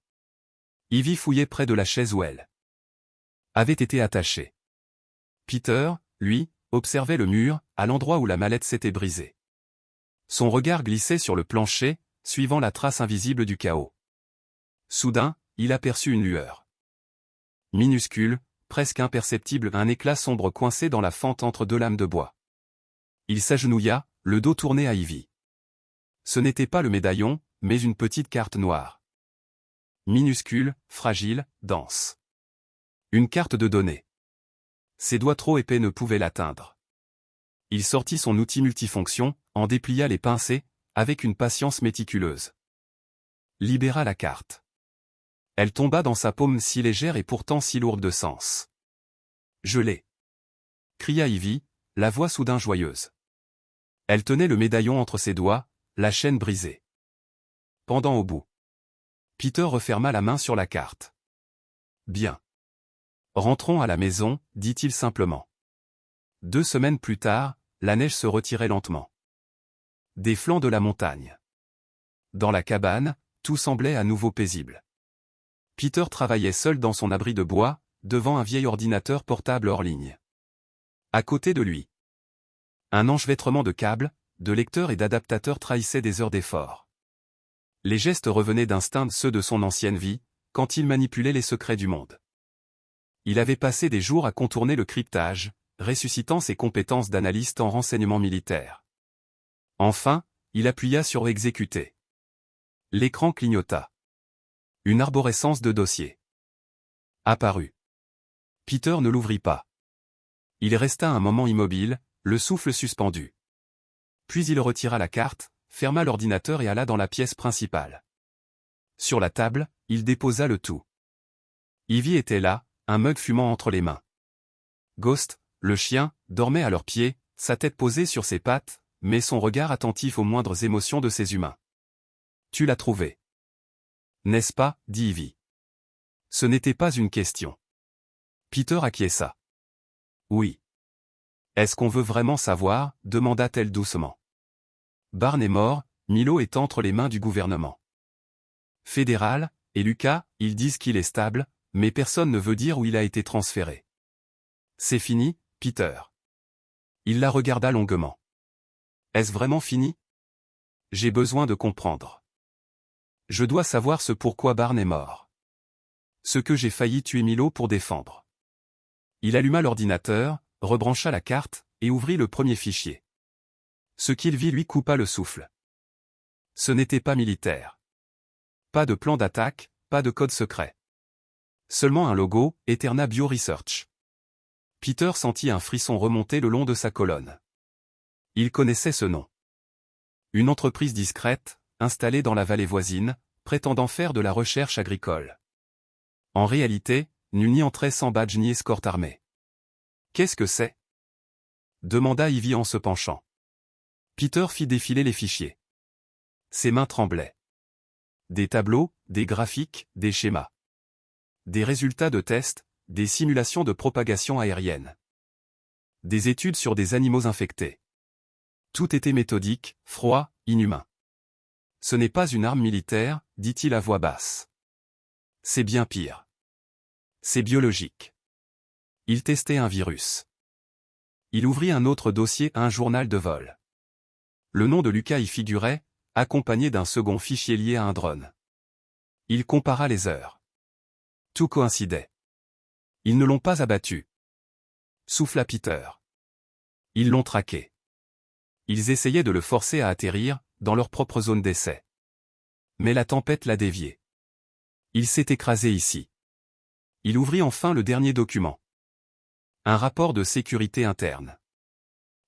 Ivy fouillait près de la chaise où elle avait été attachée. Peter, lui, observait le mur, à l'endroit où la mallette s'était brisée. Son regard glissait sur le plancher, suivant la trace invisible du chaos. Soudain, il aperçut une lueur. Minuscule, presque imperceptible, un éclat sombre coincé dans la fente entre 2 lames de bois. Il s'agenouilla, le dos tourné à Ivy. Ce n'était pas le médaillon, mais une petite carte noire. Minuscule, fragile, dense. Une carte de données. Ses doigts trop épais ne pouvaient l'atteindre. Il sortit son outil multifonction, en déplia les pincées, avec une patience méticuleuse. Libéra la carte. Elle tomba dans sa paume si légère et pourtant si lourde de sens. « Je l'ai !» cria Ivy, la voix soudain joyeuse. Elle tenait le médaillon entre ses doigts, la chaîne brisée. Pendant au bout. Peter referma la main sur la carte. « Bien. Rentrons à la maison, » dit-il simplement. 2 semaines plus tard, la neige se retirait lentement des flancs de la montagne. Dans la cabane, tout semblait à nouveau paisible. Peter travaillait seul dans son abri de bois, devant un vieil ordinateur portable hors ligne. À côté de lui, un enchevêtrement de câbles, de lecteurs et d'adaptateurs trahissait des heures d'effort. Les gestes revenaient d'instinct ceux de son ancienne vie, quand il manipulait les secrets du monde. Il avait passé des jours à contourner le cryptage, ressuscitant ses compétences d'analyste en renseignement militaire. Enfin, il appuya sur « Exécuter ». L'écran clignota. Une arborescence de dossiers apparut. Peter ne l'ouvrit pas. Il resta un moment immobile, le souffle suspendu. Puis il retira la carte, ferma l'ordinateur et alla dans la pièce principale. Sur la table, il déposa le tout. Ivy était là, un mug fumant entre les mains. Ghost, le chien, dormait à leurs pieds, sa tête posée sur ses pattes, mais son regard attentif aux moindres émotions de ces humains. « Tu l'as trouvé. N'est-ce pas » dit Ivy. Ce n'était pas une question. Peter acquiesça. « Oui. »« Est-ce qu'on veut vraiment savoir » demanda-t-elle doucement. « Barn est mort, Milo est entre les mains du gouvernement fédéral, et Lucas, ils disent qu'il est stable, mais personne ne veut dire où il a été transféré. C'est fini, Peter. » Il la regarda longuement. « Est-ce vraiment fini ? J'ai besoin de comprendre. Je dois savoir ce pourquoi Barn est mort. Ce que j'ai failli tuer Milo pour défendre. » Il alluma l'ordinateur, rebrancha la carte, et ouvrit le premier fichier. Ce qu'il vit lui coupa le souffle. Ce n'était pas militaire. Pas de plan d'attaque, pas de code secret. Seulement un logo, Eterna Bio Research. Peter sentit un frisson remonter le long de sa colonne. Il connaissait ce nom. Une entreprise discrète, installée dans la vallée voisine, prétendant faire de la recherche agricole. En réalité, nul n'y entrait sans badge ni escorte armée. « Qu'est-ce que c'est » demanda Ivy en se penchant. Peter fit défiler les fichiers. Ses mains tremblaient. Des tableaux, des graphiques, des schémas. Des résultats de tests, des simulations de propagation aérienne. Des études sur des animaux infectés. Tout était méthodique, froid, inhumain. « Ce n'est pas une arme militaire, dit-il à voix basse. C'est bien pire. C'est biologique. Il testait un virus. » Il ouvrit un autre dossier à un journal de vol. Le nom de Lucas y figurait, accompagné d'un second fichier lié à un drone. Il compara les heures. Tout coïncidait. Ils ne l'ont pas abattu. Souffla Peter. Ils l'ont traqué. Ils essayaient de le forcer à atterrir, dans leur propre zone d'essai. Mais la tempête l'a dévié. Il s'est écrasé ici. Il ouvrit enfin le dernier document. Un rapport de sécurité interne.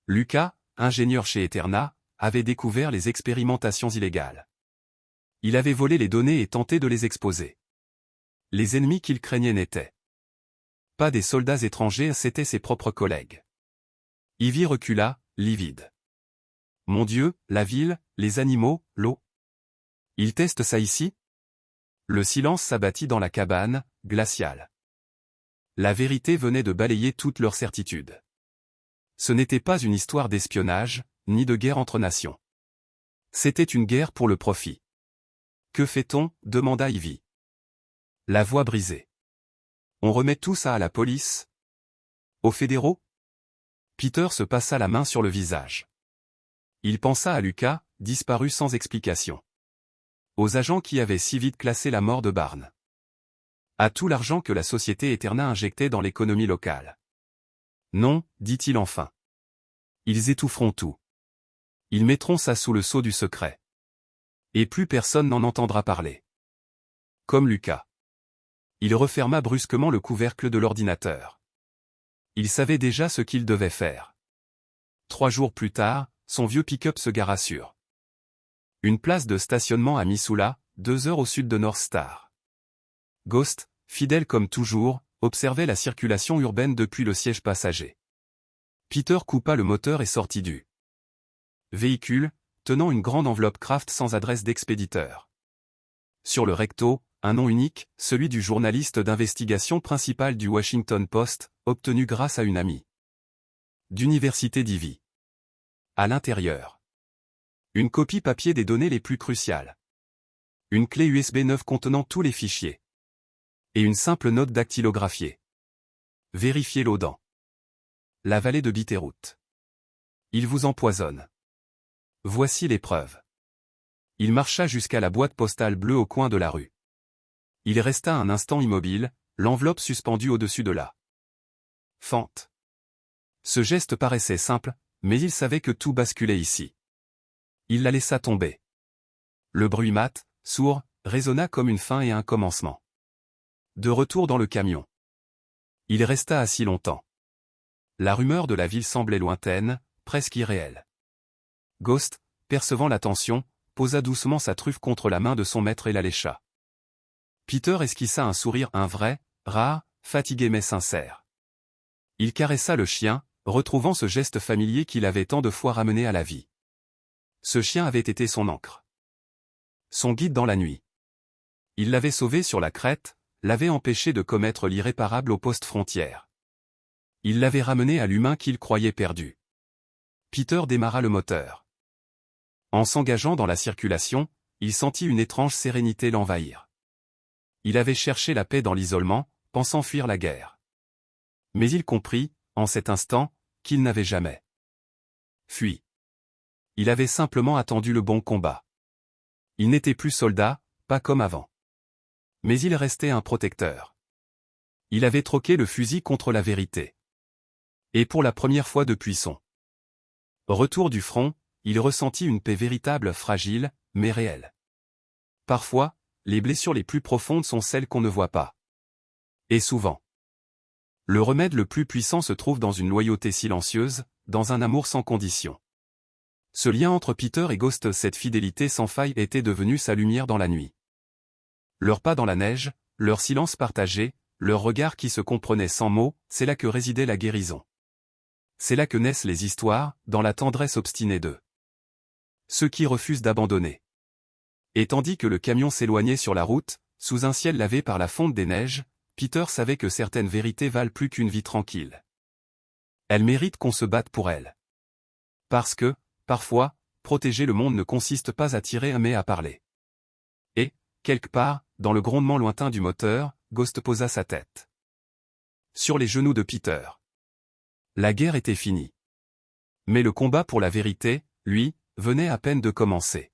Lucas, ingénieur chez Eterna, avait découvert les expérimentations illégales. Il avait volé les données et tenté de les exposer. Les ennemis qu'il craignait n'étaient pas des soldats étrangers, c'étaient ses propres collègues. Ivy recula, livide. Mon Dieu, la ville, les animaux, l'eau. Ils testent ça ici ? Le silence s'abattit dans la cabane, glaciale. La vérité venait de balayer toute leur certitude. Ce n'était pas une histoire d'espionnage, ni de guerre entre nations. C'était une guerre pour le profit. « Que fait-on » demanda Ivy. La voix brisée. « On remet tout ça à la police ? Aux fédéraux ?» Peter se passa la main sur le visage. Il pensa à Lucas, disparu sans explication. Aux agents qui avaient si vite classé la mort de Barn. À tout l'argent que la société Eterna injectait dans l'économie locale. Non, dit-il enfin. Ils étoufferont tout. Ils mettront ça sous le sceau du secret. Et plus personne n'en entendra parler. Comme Lucas. Il referma brusquement le couvercle de l'ordinateur. Il savait déjà ce qu'il devait faire. 3 jours plus tard, son vieux pick-up se gara sur une place de stationnement à Missoula, 2 heures au sud de North Star. Ghost, fidèle comme toujours, observait la circulation urbaine depuis le siège passager. Peter coupa le moteur et sortit du véhicule, tenant une grande enveloppe Kraft sans adresse d'expéditeur. Sur le recto, un nom unique, celui du journaliste d'investigation principal du Washington Post, obtenu grâce à une amie d'université d'Ivy. À l'intérieur, une copie papier des données les plus cruciales. Une clé USB 9 contenant tous les fichiers. Et une simple note dactylographiée. Vérifiez l'eau dans la vallée de Bitterroot. Il vous empoisonne. Voici les preuves. Il marcha jusqu'à la boîte postale bleue au coin de la rue. Il resta un instant immobile, l'enveloppe suspendue au-dessus de la fente. Ce geste paraissait simple, mais il savait que tout basculait ici. Il la laissa tomber. Le bruit mat, sourd, résonna comme une fin et un commencement. De retour dans le camion. Il resta assis longtemps. La rumeur de la ville semblait lointaine, presque irréelle. Ghost, percevant la tension, posa doucement sa truffe contre la main de son maître et la lécha. Peter esquissa un sourire, un vrai, rare, fatigué mais sincère. Il caressa le chien, retrouvant ce geste familier qu'il avait tant de fois ramené à la vie. Ce chien avait été son ancre. Son guide dans la nuit. Il l'avait sauvé sur la crête, l'avait empêché de commettre l'irréparable au poste frontière. Il l'avait ramené à l'humain qu'il croyait perdu. Peter démarra le moteur. En s'engageant dans la circulation, il sentit une étrange sérénité l'envahir. Il avait cherché la paix dans l'isolement, pensant fuir la guerre. Mais il comprit, en cet instant, qu'il n'avait jamais fui. Il avait simplement attendu le bon combat. Il n'était plus soldat, pas comme avant. Mais il restait un protecteur. Il avait troqué le fusil contre la vérité. Et pour la première fois depuis son retour du front, il ressentit une paix véritable, fragile, mais réelle. Parfois, les blessures les plus profondes sont celles qu'on ne voit pas. Et souvent, le remède le plus puissant se trouve dans une loyauté silencieuse, dans un amour sans condition. Ce lien entre Peter et Ghost, cette fidélité sans faille, était devenue sa lumière dans la nuit. Leurs pas dans la neige, leur silence partagé, leurs regards qui se comprenaient sans mots, c'est là que résidait la guérison. C'est là que naissent les histoires, dans la tendresse obstinée d'eux. Ceux qui refusent d'abandonner. Et tandis que le camion s'éloignait sur la route, sous un ciel lavé par la fonte des neiges, Peter savait que certaines vérités valent plus qu'une vie tranquille. Elles méritent qu'on se batte pour elles. Parce que, parfois, protéger le monde ne consiste pas à tirer mais à parler. Et, quelque part, dans le grondement lointain du moteur, Ghost posa sa tête sur les genoux de Peter. La guerre était finie. Mais le combat pour la vérité, lui, venait à peine de commencer.